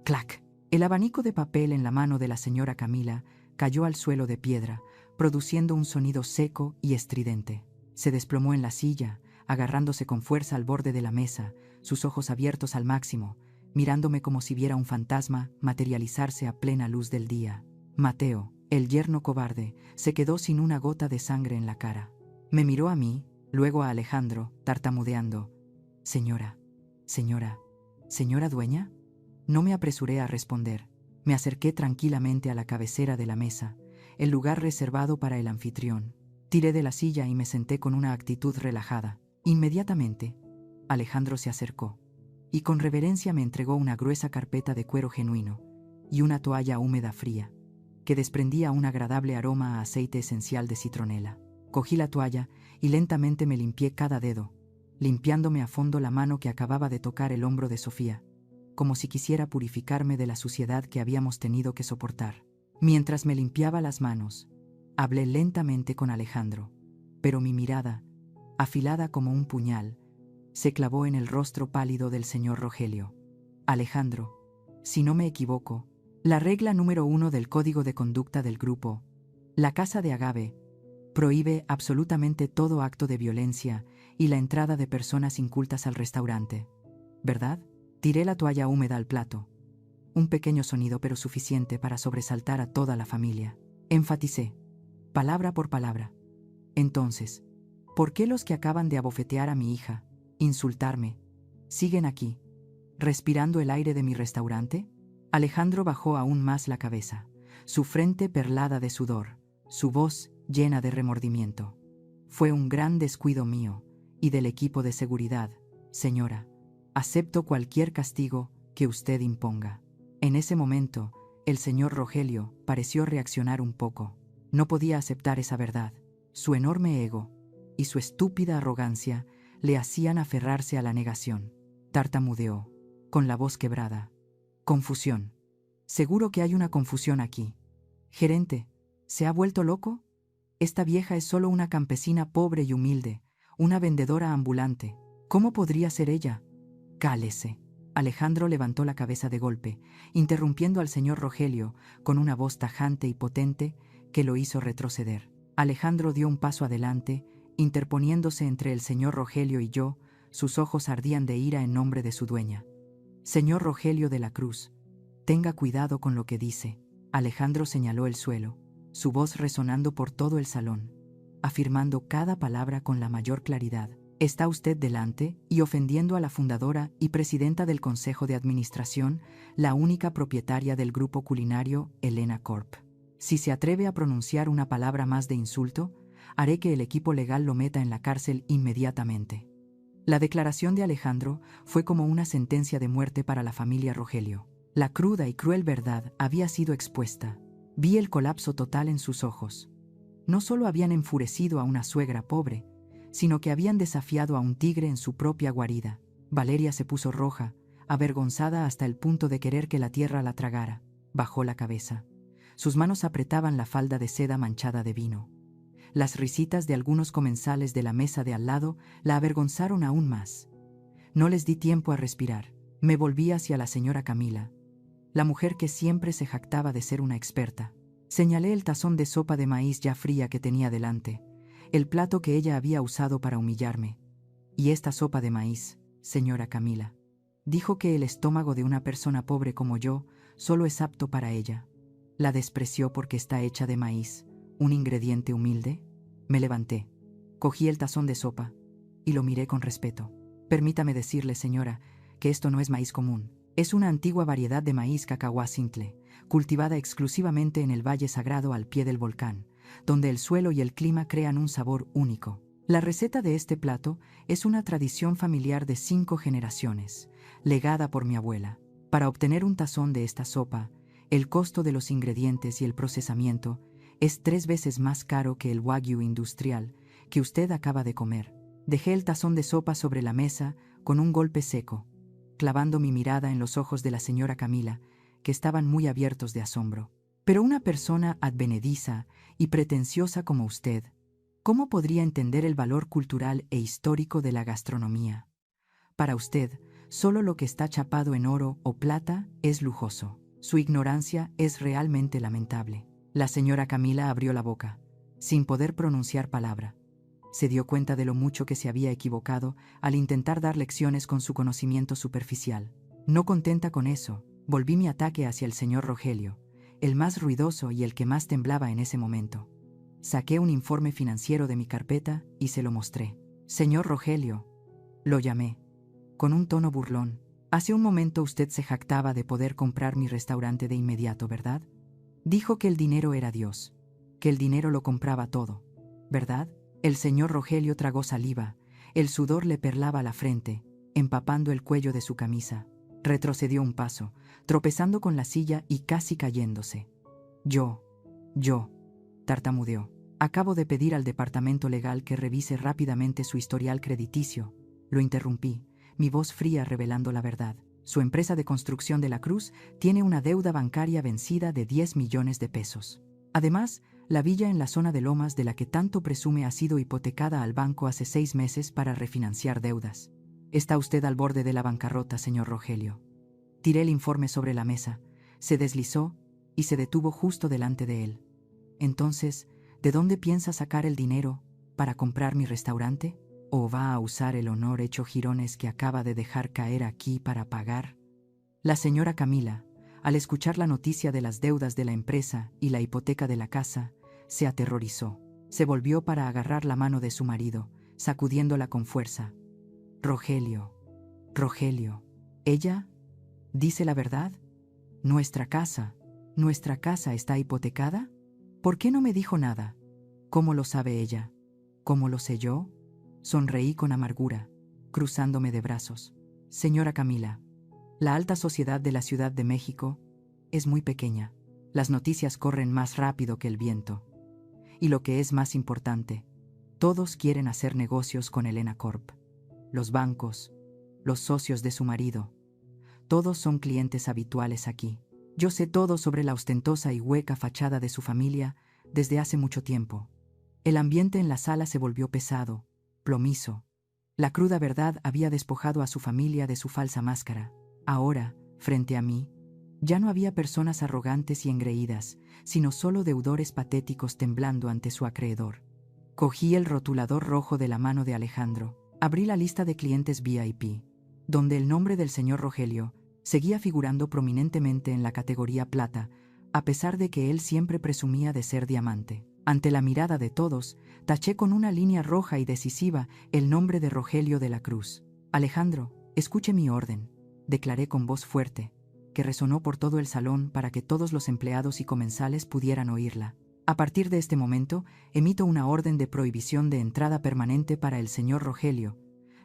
S1: ¡Clac! El abanico de papel en la mano de la señora Camila cayó al suelo de piedra, produciendo un sonido seco y estridente. Se desplomó en la silla, agarrándose con fuerza al borde de la mesa, sus ojos abiertos al máximo, mirándome como si viera un fantasma materializarse a plena luz del día. Mateo, el yerno cobarde, se quedó sin una gota de sangre en la cara. Me miró a mí, luego a Alejandro, tartamudeando: «Señora, señora dueña». No me apresuré a responder. Me acerqué tranquilamente a la cabecera de la mesa, el lugar reservado para el anfitrión. Tiré de la silla y me senté con una actitud relajada. Inmediatamente, Alejandro se acercó y con reverencia me entregó una gruesa carpeta de cuero genuino y una toalla húmeda fría, que desprendía un agradable aroma a aceite esencial de citronela. Cogí la toalla y lentamente me limpié cada dedo, limpiándome a fondo la mano que acababa de tocar el hombro de Sofía, como si quisiera purificarme de la suciedad que habíamos tenido que soportar. Mientras me limpiaba las manos, hablé lentamente con Alejandro, pero mi mirada, afilada como un puñal, se clavó en el rostro pálido del señor Rogelio. «Alejandro, si no me equivoco, la regla número 1 del Código de Conducta del Grupo, la Casa de Agave, prohíbe absolutamente todo acto de violencia y la entrada de personas incultas al restaurante, ¿verdad?». Tiré la toalla húmeda al plato. Un pequeño sonido, pero suficiente para sobresaltar a toda la familia. Enfaticé, palabra por palabra: «Entonces, ¿por qué los que acaban de abofetear a mi hija, insultarme, siguen aquí, respirando el aire de mi restaurante?». Alejandro bajó aún más la cabeza. su frente perlada de sudor, su voz llena de remordimiento. Fue un gran descuido mío y del equipo de seguridad, señora. Acepto cualquier castigo que usted imponga. En ese momento, el señor Rogelio pareció reaccionar un poco. No podía aceptar esa verdad. Su enorme ego y su estúpida arrogancia le hacían aferrarse a la negación. Tartamudeó, con la voz quebrada. Confusión. Seguro que hay una confusión aquí. Gerente, ¿se ha vuelto loco? Esta vieja es solo una campesina pobre y humilde, una vendedora ambulante. ¿Cómo podría ser ella? Cálese. Alejandro levantó la cabeza de golpe, interrumpiendo al señor Rogelio con una voz tajante y potente que lo hizo retroceder. Alejandro dio un paso adelante, interponiéndose entre el señor Rogelio y yo. Sus ojos ardían de ira en nombre de su dueña. Señor Rogelio de la Cruz, tenga cuidado con lo que dice. Alejandro señaló el suelo, su voz resonando por todo el salón, afirmando cada palabra con la mayor claridad. Está usted delante y ofendiendo a la fundadora y presidenta del Consejo de Administración, la única propietaria del grupo culinario Elena Corp. Si se atreve a pronunciar una palabra más de insulto, haré que el equipo legal lo meta en la cárcel inmediatamente. La declaración de Alejandro fue como una sentencia de muerte para la familia Rogelio. La cruda y cruel verdad había sido expuesta. Vi el colapso total en sus ojos. No solo habían enfurecido a una suegra pobre, sino que habían desafiado a un tigre en su propia guarida. Valeria se puso roja, avergonzada hasta el punto de querer que la tierra la tragara. Bajó la cabeza. Sus manos apretaban la falda de seda manchada de vino. Las risitas de algunos comensales de la mesa de al lado la avergonzaron aún más. No les di tiempo a respirar. Me volví hacia la señora Camila, la mujer que siempre se jactaba de ser una experta. Señalé el tazón de sopa de maíz ya fría que tenía delante, el plato que ella había usado para humillarme. Y esta sopa de maíz, señora Camila, dijo que el estómago de una persona pobre como yo solo es apto para ella. ¿La despreció porque está hecha de maíz, un ingrediente humilde? Me levanté, cogí el tazón de sopa y lo miré con respeto. Permítame decirle, señora, que esto no es maíz común. Es una antigua variedad de maíz cacahuacintle, cultivada exclusivamente en el Valle Sagrado al pie del volcán, donde el suelo y el clima crean un sabor único. La receta de este plato es una tradición familiar de 5 generaciones, legada por mi abuela. Para obtener un tazón de esta sopa, el costo de los ingredientes y el procesamiento es 3 veces más caro que el wagyu industrial que usted acaba de comer. Dejé el tazón de sopa sobre la mesa con un golpe seco, clavando mi mirada en los ojos de la señora Camila, que estaban muy abiertos de asombro. Pero una persona advenediza y pretenciosa como usted, ¿cómo podría entender el valor cultural e histórico de la gastronomía? Para usted, solo lo que está chapado en oro o plata es lujoso. Su ignorancia es realmente lamentable. La señora Camila abrió la boca, sin poder pronunciar palabra. Se dio cuenta de lo mucho que se había equivocado al intentar dar lecciones con su conocimiento superficial. No contenta con eso, volví mi ataque hacia el señor Rogelio, el más ruidoso y el que más temblaba en ese momento. Saqué un informe financiero de mi carpeta y se lo mostré. Señor Rogelio, lo llamé, con un tono burlón. Hace un momento usted se jactaba de poder comprar mi restaurante de inmediato, ¿verdad? Dijo que el dinero era Dios, que el dinero lo compraba todo, ¿verdad? El señor Rogelio tragó saliva, el sudor le perlaba la frente, empapando el cuello de su camisa. Retrocedió un paso, tropezando con la silla y casi cayéndose. Yo, tartamudeó. Acabo de pedir al departamento legal que revise rápidamente su historial crediticio. Lo interrumpí, mi voz fría revelando la verdad. Su empresa de construcción de la Cruz tiene una deuda bancaria vencida de 10 millones de pesos. Además, la villa en la zona de Lomas de la que tanto presume ha sido hipotecada al banco hace 6 meses para refinanciar deudas. Está usted al borde de la bancarrota, señor Rogelio. Tiré el informe sobre la mesa, se deslizó y se detuvo justo delante de él. Entonces, ¿de dónde piensa sacar el dinero para comprar mi restaurante? ¿O va a usar el honor hecho jirones que acaba de dejar caer aquí para pagar? La señora Camila, al escuchar la noticia de las deudas de la empresa y la hipoteca de la casa, se aterrorizó. Se volvió para agarrar la mano de su marido, sacudiéndola con fuerza. Rogelio, ¿ella dice la verdad? Nuestra casa, ¿Nuestra casa está hipotecada? ¿Por qué no me dijo nada? ¿Cómo lo sabe ella? ¿Cómo lo sé yo? Sonreí con amargura, cruzándome de brazos. Señora Camila, la alta sociedad de la Ciudad de México es muy pequeña. Las noticias corren más rápido que el viento. Y lo que es más importante, todos quieren hacer negocios con Elena Corp. Los bancos, los socios de su marido, todos son clientes habituales aquí. Yo sé todo sobre la ostentosa y hueca fachada de su familia desde hace mucho tiempo. El ambiente en la sala se volvió pesado, plomizo. La cruda verdad había despojado a su familia de su falsa máscara. Ahora, frente a mí, ya no había personas arrogantes y engreídas, sino solo deudores patéticos temblando ante su acreedor. Cogí el rotulador rojo de la mano de Alejandro, abrí la lista de clientes VIP, donde el nombre del señor Rogelio seguía figurando prominentemente en la categoría plata, a pesar de que él siempre presumía de ser diamante. Ante la mirada de todos, taché con una línea roja y decisiva el nombre de Rogelio de la Cruz. Alejandro, escuche mi orden, declaré con voz fuerte, que resonó por todo el salón para que todos los empleados y comensales pudieran oírla. A partir de este momento, emito una orden de prohibición de entrada permanente para el señor Rogelio,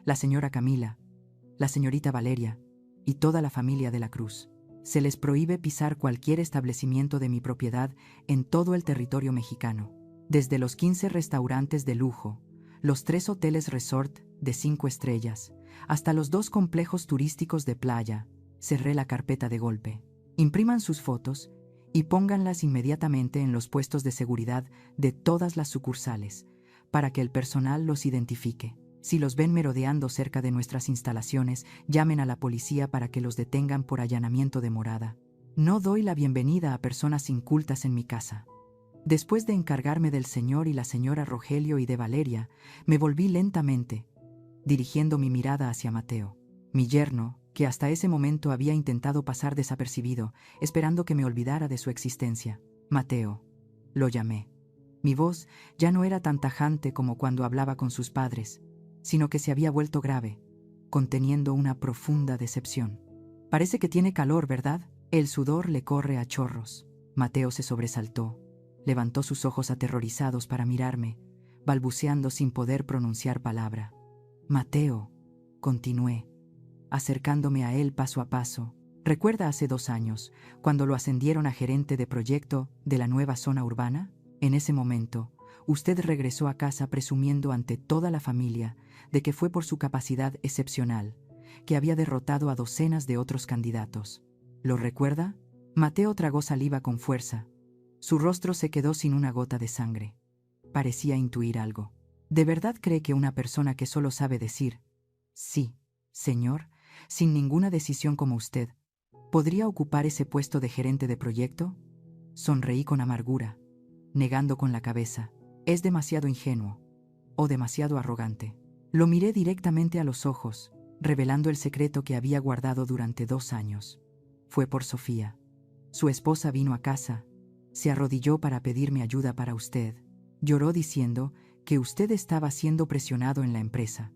S1: la señora Camila, la señorita Valeria y toda la familia de la Cruz. Se les prohíbe pisar cualquier establecimiento de mi propiedad en todo el territorio mexicano. Desde los 15 restaurantes de lujo, los 3 hoteles resort de 5 estrellas, hasta los 2 complejos turísticos de playa, cerré la carpeta de golpe. Impriman sus fotos y pónganlas inmediatamente en los puestos de seguridad de todas las sucursales, para que el personal los identifique. Si los ven merodeando cerca de nuestras instalaciones, llamen a la policía para que los detengan por allanamiento de morada. No doy la bienvenida a personas incultas en mi casa. Después de encargarme del señor y la señora Rogelio y de Valeria, me volví lentamente, dirigiendo mi mirada hacia Mateo, mi yerno, que hasta ese momento había intentado pasar desapercibido, esperando que me olvidara de su existencia. Mateo, lo llamé. Mi voz ya no era tan tajante como cuando hablaba con sus padres, sino que se había vuelto grave, conteniendo una profunda decepción. Parece que tiene calor, ¿verdad? El sudor le corre a chorros. Mateo se sobresaltó, levantó sus ojos aterrorizados para mirarme, balbuceando sin poder pronunciar palabra. Mateo, continué, acercándome a él paso a paso. ¿Recuerda hace 2 años, cuando lo ascendieron a gerente de proyecto de la nueva zona urbana? En ese momento, usted regresó a casa presumiendo ante toda la familia de que fue por su capacidad excepcional, que había derrotado a docenas de otros candidatos. ¿Lo recuerda? Mateo tragó saliva con fuerza. Su rostro se quedó sin una gota de sangre. Parecía intuir algo. ¿De verdad cree que una persona que solo sabe decir sí, señor, sin ninguna decisión como usted, podría ocupar ese puesto de gerente de proyecto? Sonreí con amargura, negando con la cabeza. Es demasiado ingenuo o demasiado arrogante. Lo miré directamente a los ojos, revelando el secreto que había guardado durante 2 años. Fue por Sofía. Su esposa vino a casa, se arrodilló para pedirme ayuda para usted. Lloró diciendo que usted estaba siendo presionado en la empresa,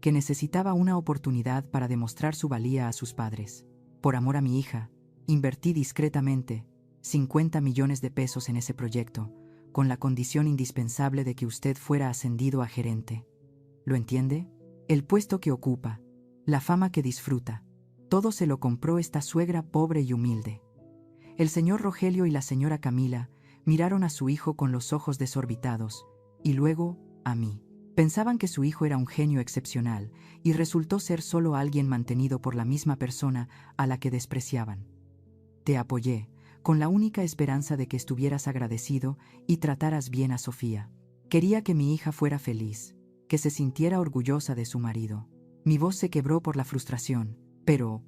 S1: que necesitaba una oportunidad para demostrar su valía a sus padres. Por amor a mi hija, invertí discretamente 50 millones de pesos en ese proyecto, con la condición indispensable de que usted fuera ascendido a gerente. ¿Lo entiende? El puesto que ocupa, la fama que disfruta, todo se lo compró esta suegra pobre y humilde. El señor Rogelio y la señora Camila miraron a su hijo con los ojos desorbitados, y luego a mí. Pensaban que su hijo era un genio excepcional, y resultó ser solo alguien mantenido por la misma persona a la que despreciaban. Te apoyé, con la única esperanza de que estuvieras agradecido y trataras bien a Sofía. Quería que mi hija fuera feliz, que se sintiera orgullosa de su marido. Mi voz se quebró por la frustración. Pero,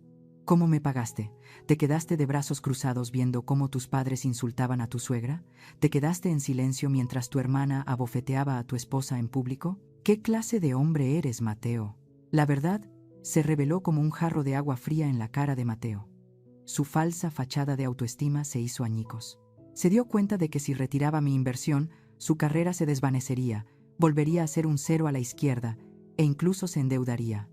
S1: ¿cómo me pagaste? ¿Te quedaste de brazos cruzados viendo cómo tus padres insultaban a tu suegra? ¿Te quedaste en silencio mientras tu hermana abofeteaba a tu esposa en público? ¿Qué clase de hombre eres, Mateo? La verdad se reveló como un jarro de agua fría en la cara de Mateo. Su falsa fachada de autoestima se hizo añicos. Se dio cuenta de que si retiraba mi inversión, su carrera se desvanecería, volvería a ser un 0 a la izquierda e incluso se endeudaría.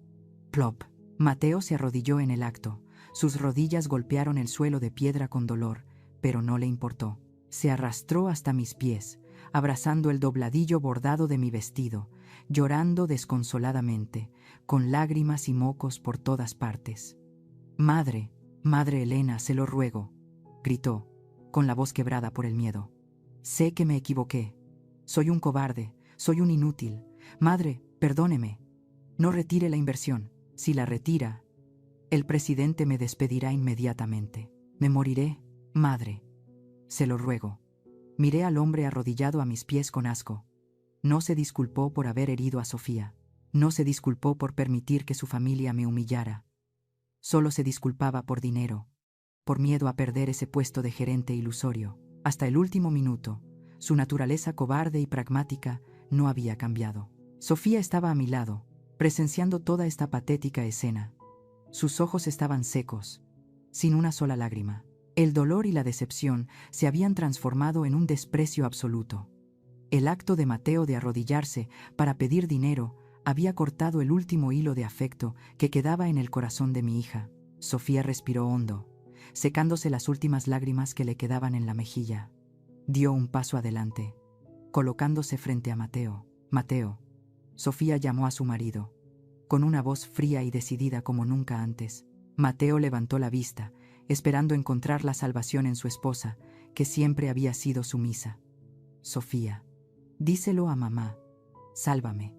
S1: Plop. Mateo se arrodilló en el acto. Sus rodillas golpearon el suelo de piedra con dolor, pero no le importó. Se arrastró hasta mis pies, abrazando el dobladillo bordado de mi vestido, llorando desconsoladamente, con lágrimas y mocos por todas partes. «Madre, madre Elena, se lo ruego», gritó, con la voz quebrada por el miedo. «Sé que me equivoqué. Soy un cobarde, soy un inútil. Madre, perdóneme. No retire la inversión. Si la retira, el presidente me despedirá inmediatamente. Me moriré, madre. Se lo ruego». Miré al hombre arrodillado a mis pies con asco. No se disculpó por haber herido a Sofía. No se disculpó por permitir que su familia me humillara. Solo se disculpaba por dinero, por miedo a perder ese puesto de gerente ilusorio. Hasta el último minuto, su naturaleza cobarde y pragmática no había cambiado. Sofía estaba a mi lado, presenciando toda esta patética escena. Sus ojos estaban secos, sin una sola lágrima. El dolor y la decepción se habían transformado en un desprecio absoluto. El acto de Mateo de arrodillarse para pedir dinero había cortado el último hilo de afecto que quedaba en el corazón de mi hija. Sofía respiró hondo, secándose las últimas lágrimas que le quedaban en la mejilla. Dio un paso adelante, colocándose frente a Mateo. «Mateo». Sofía llamó a su marido, con una voz fría y decidida como nunca antes. Mateo levantó la vista, esperando encontrar la salvación en su esposa, que siempre había sido sumisa. «Sofía, díselo a mamá. Sálvame».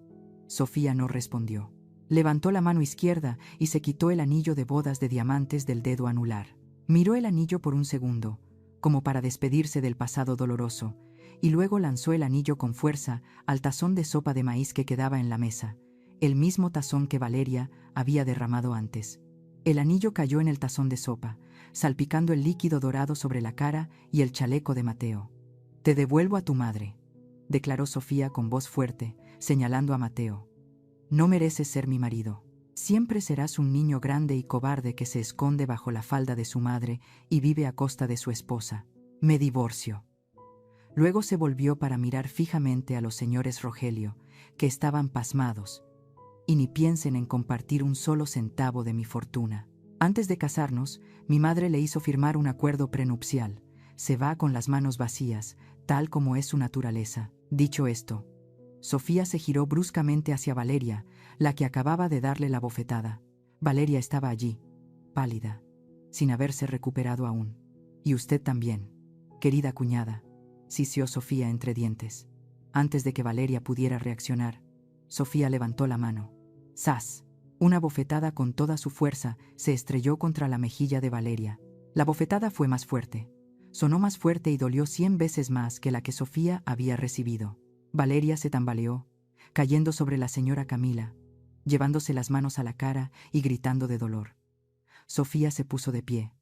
S1: Sofía no respondió. Levantó la mano izquierda y se quitó el anillo de bodas de diamantes del dedo anular. Miró el anillo por un segundo, como para despedirse del pasado doloroso, y luego lanzó el anillo con fuerza al tazón de sopa de maíz que quedaba en la mesa, el mismo tazón que Valeria había derramado antes. El anillo cayó en el tazón de sopa, salpicando el líquido dorado sobre la cara y el chaleco de Mateo. «Te devuelvo a tu madre», declaró Sofía con voz fuerte, señalando a Mateo. «No mereces ser mi marido. Siempre serás un niño grande y cobarde que se esconde bajo la falda de su madre y vive a costa de su esposa. Me divorcio». Luego se volvió para mirar fijamente a los señores Rogelio, que estaban pasmados. «Y ni piensen en compartir un solo centavo de mi fortuna. Antes de casarnos, mi madre le hizo firmar un acuerdo prenupcial. Se va con las manos vacías, tal como es su naturaleza». Dicho esto, Sofía se giró bruscamente hacia Valeria, la que acababa de darle la bofetada. Valeria estaba allí, pálida, sin haberse recuperado aún. «Y usted también, querida cuñada», sisió Sofía entre dientes. Antes de que Valeria pudiera reaccionar, Sofía levantó la mano. ¡Zas! Una bofetada con toda su fuerza se estrelló contra la mejilla de Valeria. La bofetada fue más fuerte. Sonó más fuerte y dolió 100 veces más que la que Sofía había recibido. Valeria se tambaleó, cayendo sobre la señora Camila, llevándose las manos a la cara y gritando de dolor. Sofía se puso de pie,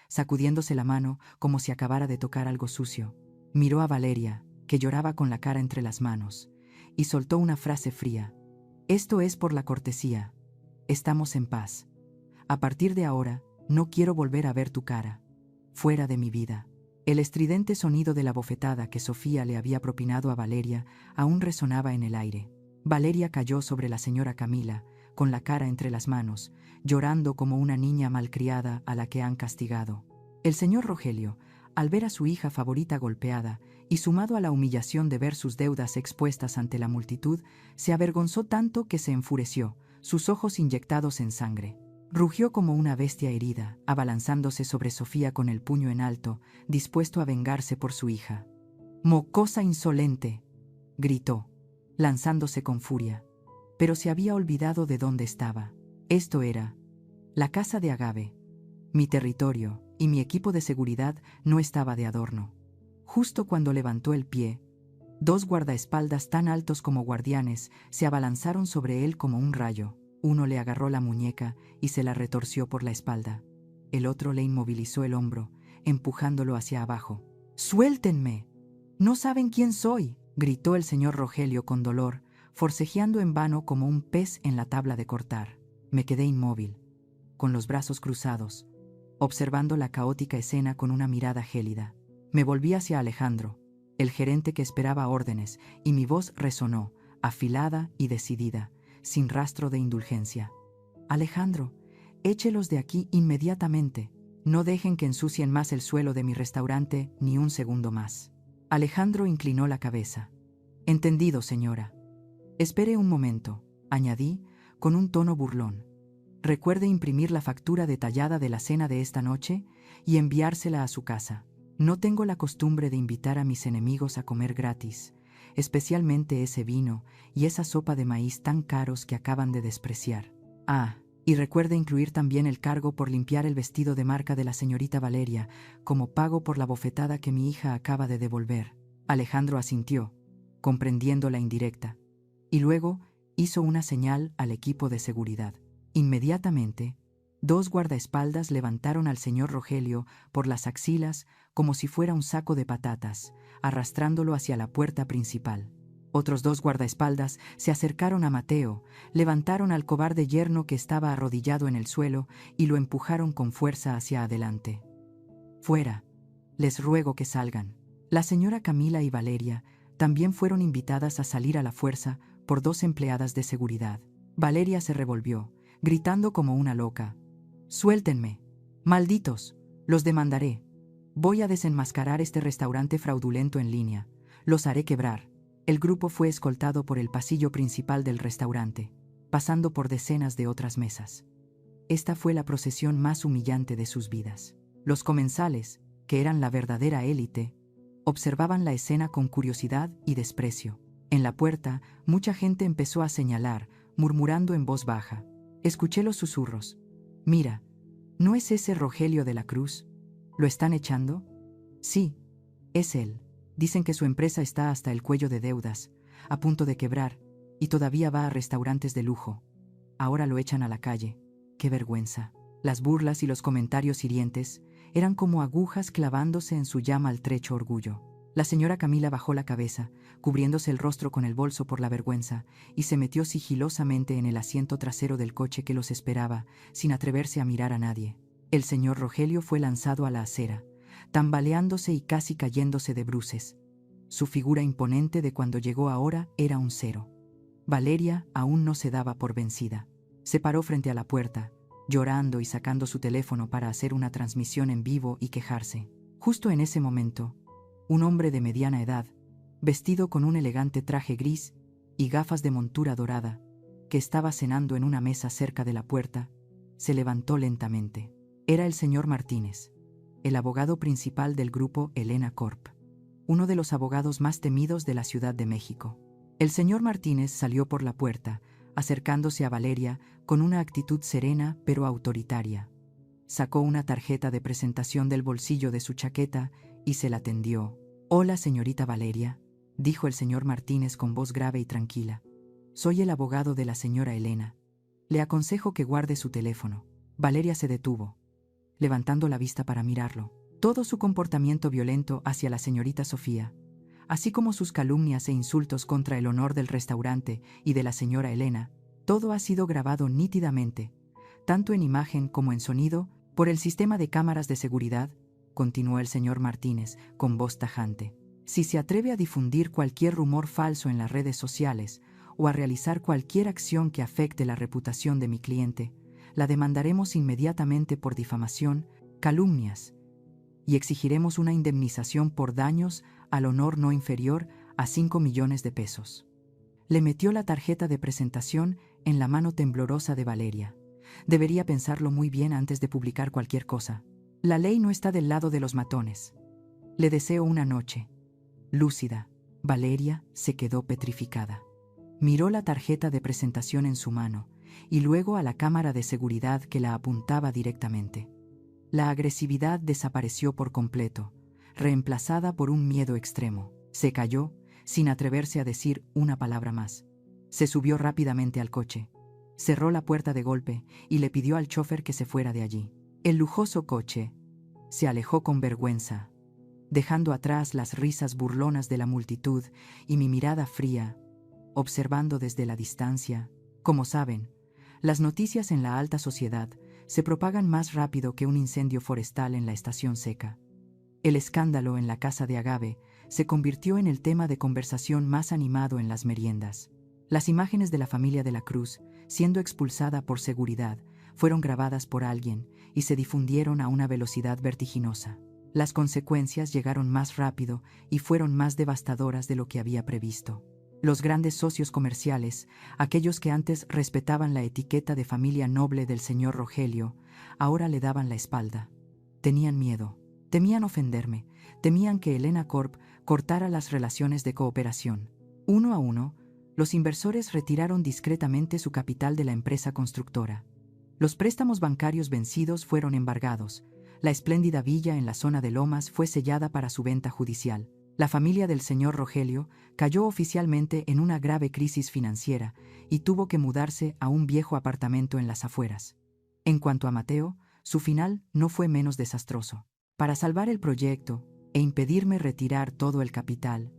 S1: sacudiéndose la mano como si acabara de tocar algo sucio. Miró a Valeria, que lloraba con la cara entre las manos, y soltó una frase fría. «Esto es por la cortesía. Estamos en paz. A partir de ahora, no quiero volver a ver tu cara. Fuera de mi vida». El estridente sonido de la bofetada que Sofía le había propinado a Valeria aún resonaba en el aire. Valeria cayó sobre la señora Camila, con la cara entre las manos, llorando como una niña malcriada a la que han castigado. El señor Rogelio, al ver a su hija favorita golpeada, y sumado a la humillación de ver sus deudas expuestas ante la multitud, se avergonzó tanto que se enfureció, sus ojos inyectados en sangre. Rugió como una bestia herida, abalanzándose sobre Sofía con el puño en alto, dispuesto a vengarse por su hija. «¡Mocosa insolente!», gritó, lanzándose con furia. Pero se había olvidado de dónde estaba. Esto era la casa de Agave, mi territorio, y mi equipo de seguridad no estaba de adorno. Justo cuando levantó el pie, 2 guardaespaldas tan altos como guardianes se abalanzaron sobre él como un rayo. Uno le agarró la muñeca y se la retorció por la espalda. El otro le inmovilizó el hombro, empujándolo hacia abajo. «¡Suéltenme! No saben quién soy», gritó el señor Rogelio con dolor, forcejeando en vano como un pez en la tabla de cortar. Me quedé inmóvil, con los brazos cruzados, observando la caótica escena con una mirada gélida. Me volví hacia Alejandro, el gerente que esperaba órdenes, y mi voz resonó, afilada y decidida, sin rastro de indulgencia. «Alejandro, échelos de aquí inmediatamente. No dejen que ensucien más el suelo de mi restaurante ni un segundo más. Alejandro inclinó la cabeza. Entendido, señora. Espere un momento, añadí, con un tono burlón. Recuerde imprimir la factura detallada de la cena de esta noche y enviársela a su casa. No tengo la costumbre de invitar a mis enemigos a comer gratis, especialmente ese vino y esa sopa de maíz tan caros que acaban de despreciar. Ah, y recuerde incluir también el cargo por limpiar el vestido de marca de la señorita Valeria, como pago por la bofetada que mi hija acaba de devolver. Alejandro asintió, comprendiendo la indirecta, y luego hizo una señal al equipo de seguridad. Inmediatamente, 2 guardaespaldas levantaron al señor Rogelio por las axilas como si fuera un saco de patatas, arrastrándolo hacia la puerta principal. Otros 2 guardaespaldas se acercaron a Mateo, levantaron al cobarde yerno que estaba arrodillado en el suelo y lo empujaron con fuerza hacia adelante. «Fuera, les ruego que salgan». La señora Camila y Valeria también fueron invitadas a salir a la fuerza por 2 empleadas de seguridad. Valeria se revolvió, gritando como una loca. «¡Suéltenme! ¡Malditos! Los demandaré. Voy a desenmascarar este restaurante fraudulento en línea. Los haré quebrar». El grupo fue escoltado por el pasillo principal del restaurante, pasando por decenas de otras mesas. Esta fue la procesión más humillante de sus vidas. Los comensales, que eran la verdadera élite, observaban la escena con curiosidad y desprecio. En la puerta, mucha gente empezó a señalar, murmurando en voz baja. Escuché los susurros. «Mira, ¿no es ese Rogelio de la Cruz? ¿Lo están echando?» «Sí, es él. Dicen que su empresa está hasta el cuello de deudas, a punto de quebrar, y todavía va a restaurantes de lujo. Ahora lo echan a la calle. ¡Qué vergüenza!». Las burlas y los comentarios hirientes eran como agujas clavándose en su ya maltrecho orgullo. La señora Camila bajó la cabeza, cubriéndose el rostro con el bolso por la vergüenza, y se metió sigilosamente en el asiento trasero del coche que los esperaba, sin atreverse a mirar a nadie. El señor Rogelio fue lanzado a la acera, tambaleándose y casi cayéndose de bruces. Su figura imponente de cuando llegó ahora era un cero. Valeria aún no se daba por vencida. Se paró frente a la puerta, llorando y sacando su teléfono para hacer una transmisión en vivo y quejarse. Justo en ese momento, un hombre de mediana edad, vestido con un elegante traje gris y gafas de montura dorada, que estaba cenando en una mesa cerca de la puerta, se levantó lentamente. Era el señor Martínez, el abogado principal del grupo Elena Corp, uno de los abogados más temidos de la Ciudad de México. El señor Martínez salió por la puerta, acercándose a Valeria con una actitud serena pero autoritaria. Sacó una tarjeta de presentación del bolsillo de su chaqueta y se la tendió. «Hola, señorita Valeria», dijo el señor Martínez con voz grave y tranquila. «Soy el abogado de la señora Elena. Le aconsejo que guarde su teléfono». Valeria se detuvo, levantando la vista para mirarlo. Todo su comportamiento violento hacia la señorita Sofía, así como sus calumnias e insultos contra el honor del restaurante y de la señora Elena, todo ha sido grabado nítidamente, tanto en imagen como en sonido, por el sistema de cámaras de seguridad, continuó el señor Martínez con voz tajante. Si se atreve a difundir cualquier rumor falso en las redes sociales o a realizar cualquier acción que afecte la reputación de mi cliente, la demandaremos inmediatamente por difamación, calumnias, y exigiremos una indemnización por daños al honor no inferior a 5 millones de pesos. Le metió la tarjeta de presentación en la mano temblorosa de Valeria. Debería pensarlo muy bien antes de publicar cualquier cosa. La ley no está del lado de los matones. Le deseo una noche lúcida. Valeria se quedó petrificada. Miró la tarjeta de presentación en su mano y luego a la cámara de seguridad que la apuntaba directamente. La agresividad desapareció por completo, reemplazada por un miedo extremo. Se calló, sin atreverse a decir una palabra más. Se subió rápidamente al coche, cerró la puerta de golpe y le pidió al chofer que se fuera de allí. El lujoso coche se alejó con vergüenza, dejando atrás las risas burlonas de la multitud y mi mirada fría, observando desde la distancia. Como saben, las noticias en la alta sociedad se propagan más rápido que un incendio forestal en la estación seca. El escándalo en la casa de Agave se convirtió en el tema de conversación más animado en las meriendas. Las imágenes de la familia de la Cruz, siendo expulsada por seguridad, fueron grabadas por alguien y se difundieron a una velocidad vertiginosa. Las consecuencias llegaron más rápido y fueron más devastadoras de lo que había previsto. Los grandes socios comerciales, aquellos que antes respetaban la etiqueta de familia noble del señor Rogelio, ahora le daban la espalda. Tenían miedo, temían ofenderme, temían que Elena Corp cortara las relaciones de cooperación. Uno a uno, los inversores retiraron discretamente su capital de la empresa constructora. Los préstamos bancarios vencidos fueron embargados. La espléndida villa en la zona de Lomas fue sellada para su venta judicial. La familia del señor Rogelio cayó oficialmente en una grave crisis financiera y tuvo que mudarse a un viejo apartamento en las afueras. En cuanto a Mateo, su final no fue menos desastroso. Para salvar el proyecto e impedirme retirar todo el capital,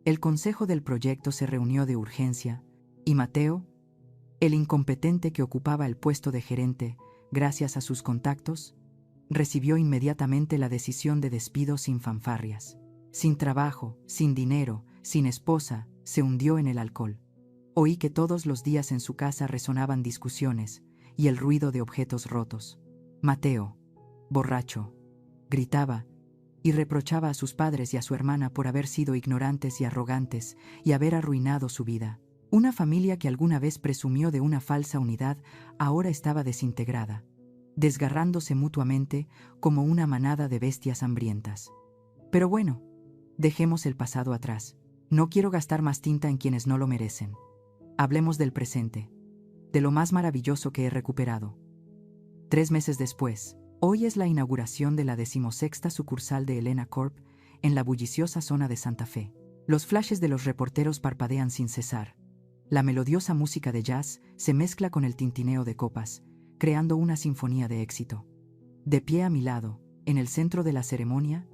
S1: el consejo del proyecto se reunió de urgencia y Mateo, el incompetente que ocupaba el puesto de gerente, gracias a sus contactos, recibió inmediatamente la decisión de despido sin fanfarrias. Sin trabajo, sin dinero, sin esposa, se hundió en el alcohol. Oí que todos los días en su casa resonaban discusiones y el ruido de objetos rotos. Mateo, borracho, gritaba y reprochaba a sus padres y a su hermana por haber sido ignorantes y arrogantes y haber arruinado su vida. Una familia que alguna vez presumió de una falsa unidad ahora estaba desintegrada, desgarrándose mutuamente como una manada de bestias hambrientas. Pero bueno, dejemos el pasado atrás. No quiero gastar más tinta en quienes no lo merecen. Hablemos del presente, de lo más maravilloso que he recuperado. 3 meses después, hoy es la inauguración de la 16ª sucursal de Elena Corp en la bulliciosa zona de Santa Fe. Los flashes de los reporteros parpadean sin cesar. La melodiosa música de jazz se mezcla con el tintineo de copas, creando una sinfonía de éxito. De pie a mi lado, en el centro de la ceremonia,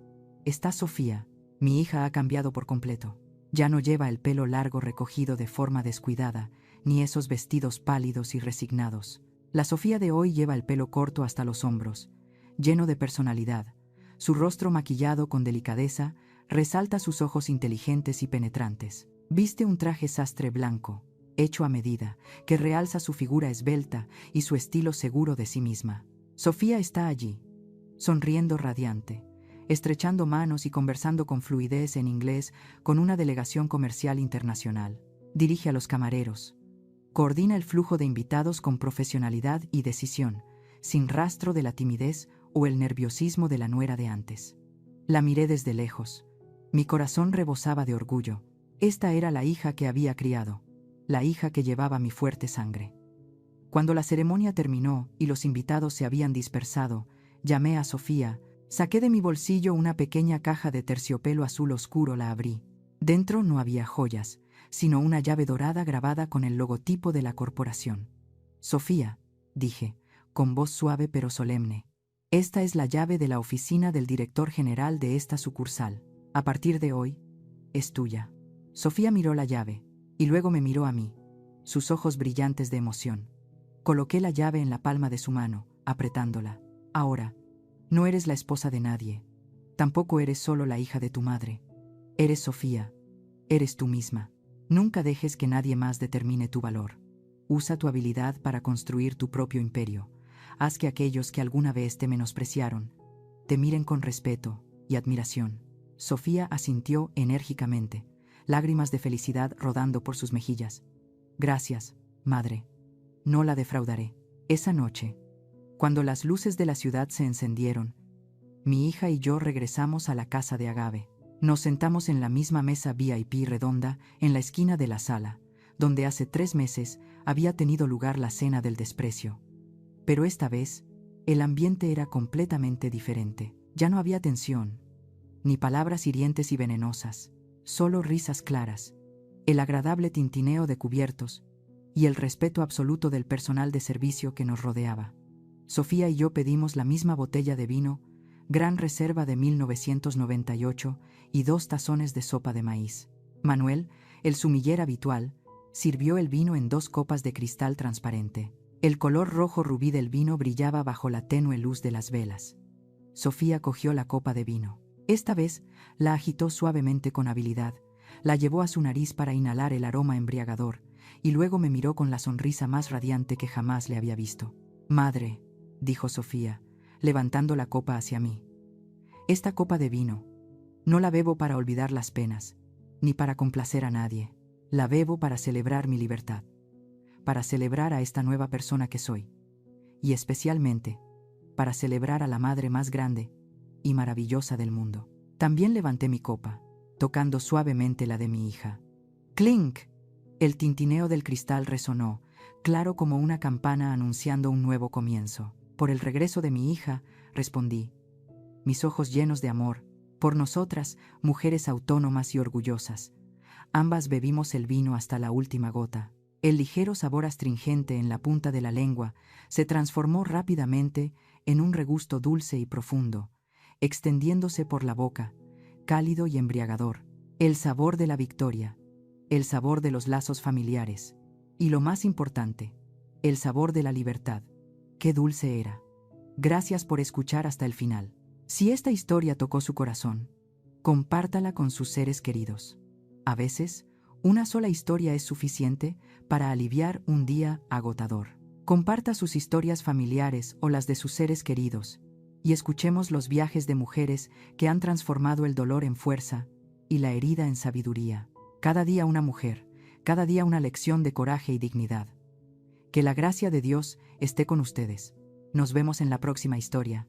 S1: está Sofía. Mi hija ha cambiado por completo. Ya no lleva el pelo largo recogido de forma descuidada, ni esos vestidos pálidos y resignados. La Sofía de hoy lleva el pelo corto hasta los hombros, lleno de personalidad. Su rostro maquillado con delicadeza resalta sus ojos inteligentes y penetrantes. Viste un traje sastre blanco, hecho a medida, que realza su figura esbelta y su estilo seguro de sí misma. Sofía está allí, sonriendo radiante, estrechando manos y conversando con fluidez en inglés con una delegación comercial internacional. Dirige a los camareros. Coordina el flujo de invitados con profesionalidad y decisión, sin rastro de la timidez o el nerviosismo de la nuera de antes. La miré desde lejos. Mi corazón rebosaba de orgullo. Esta era la hija que había criado, la hija que llevaba mi fuerte sangre. Cuando la ceremonia terminó y los invitados se habían dispersado, llamé a Sofía, saqué de mi bolsillo una pequeña caja de terciopelo azul oscuro, la abrí. Dentro no había joyas, sino una llave dorada grabada con el logotipo de la corporación. Sofía, dije, con voz suave pero solemne, esta es la llave de la oficina del director general de esta sucursal. A partir de hoy, es tuya. Sofía miró la llave, y luego me miró a mí, sus ojos brillantes de emoción. Coloqué la llave en la palma de su mano, apretándola. Ahora, no eres la esposa de nadie. Tampoco eres solo la hija de tu madre. Eres Sofía. Eres tú misma. Nunca dejes que nadie más determine tu valor. Usa tu habilidad para construir tu propio imperio. Haz que aquellos que alguna vez te menospreciaron te miren con respeto y admiración. Sofía asintió enérgicamente, lágrimas de felicidad rodando por sus mejillas. Gracias, madre. No la defraudaré. Esa noche, cuando las luces de la ciudad se encendieron, mi hija y yo regresamos a la casa de Agave. Nos sentamos en la misma mesa VIP redonda en la esquina de la sala, donde hace 3 meses había tenido lugar la cena del desprecio. Pero esta vez, el ambiente era completamente diferente. Ya no había tensión, ni palabras hirientes y venenosas, solo risas claras, el agradable tintineo de cubiertos y el respeto absoluto del personal de servicio que nos rodeaba. Sofía y yo pedimos la misma botella de vino, Gran Reserva de 1998 y 2 tazones de sopa de maíz. Manuel, el sumiller habitual, sirvió el vino en 2 copas de cristal transparente. El color rojo rubí del vino brillaba bajo la tenue luz de las velas. Sofía cogió la copa de vino. Esta vez la agitó suavemente con habilidad, la llevó a su nariz para inhalar el aroma embriagador, y luego me miró con la sonrisa más radiante que jamás le había visto. Madre, dijo Sofía, levantando la copa hacia mí. Esta copa de vino, no la bebo para olvidar las penas, ni para complacer a nadie. La bebo para celebrar mi libertad, para celebrar a esta nueva persona que soy, y especialmente para celebrar a la madre más grande y maravillosa del mundo. También levanté mi copa, tocando suavemente la de mi hija. ¡Clink! El tintineo del cristal resonó, claro como una campana anunciando un nuevo comienzo. Por el regreso de mi hija, respondí, mis ojos llenos de amor, por nosotras, mujeres autónomas y orgullosas. Ambas bebimos el vino hasta la última gota. El ligero sabor astringente en la punta de la lengua se transformó rápidamente en un regusto dulce y profundo, extendiéndose por la boca, cálido y embriagador. El sabor de la victoria, el sabor de los lazos familiares, y lo más importante, el sabor de la libertad. ¡Qué dulce era! Gracias por escuchar hasta el final. Si esta historia tocó su corazón, compártala con sus seres queridos. A veces, una sola historia es suficiente para aliviar un día agotador. Comparta sus historias familiares o las de sus seres queridos, y escuchemos los viajes de mujeres que han transformado el dolor en fuerza y la herida en sabiduría. Cada día una mujer, cada día una lección de coraje y dignidad. Que la gracia de Dios esté con ustedes. Nos vemos en la próxima historia.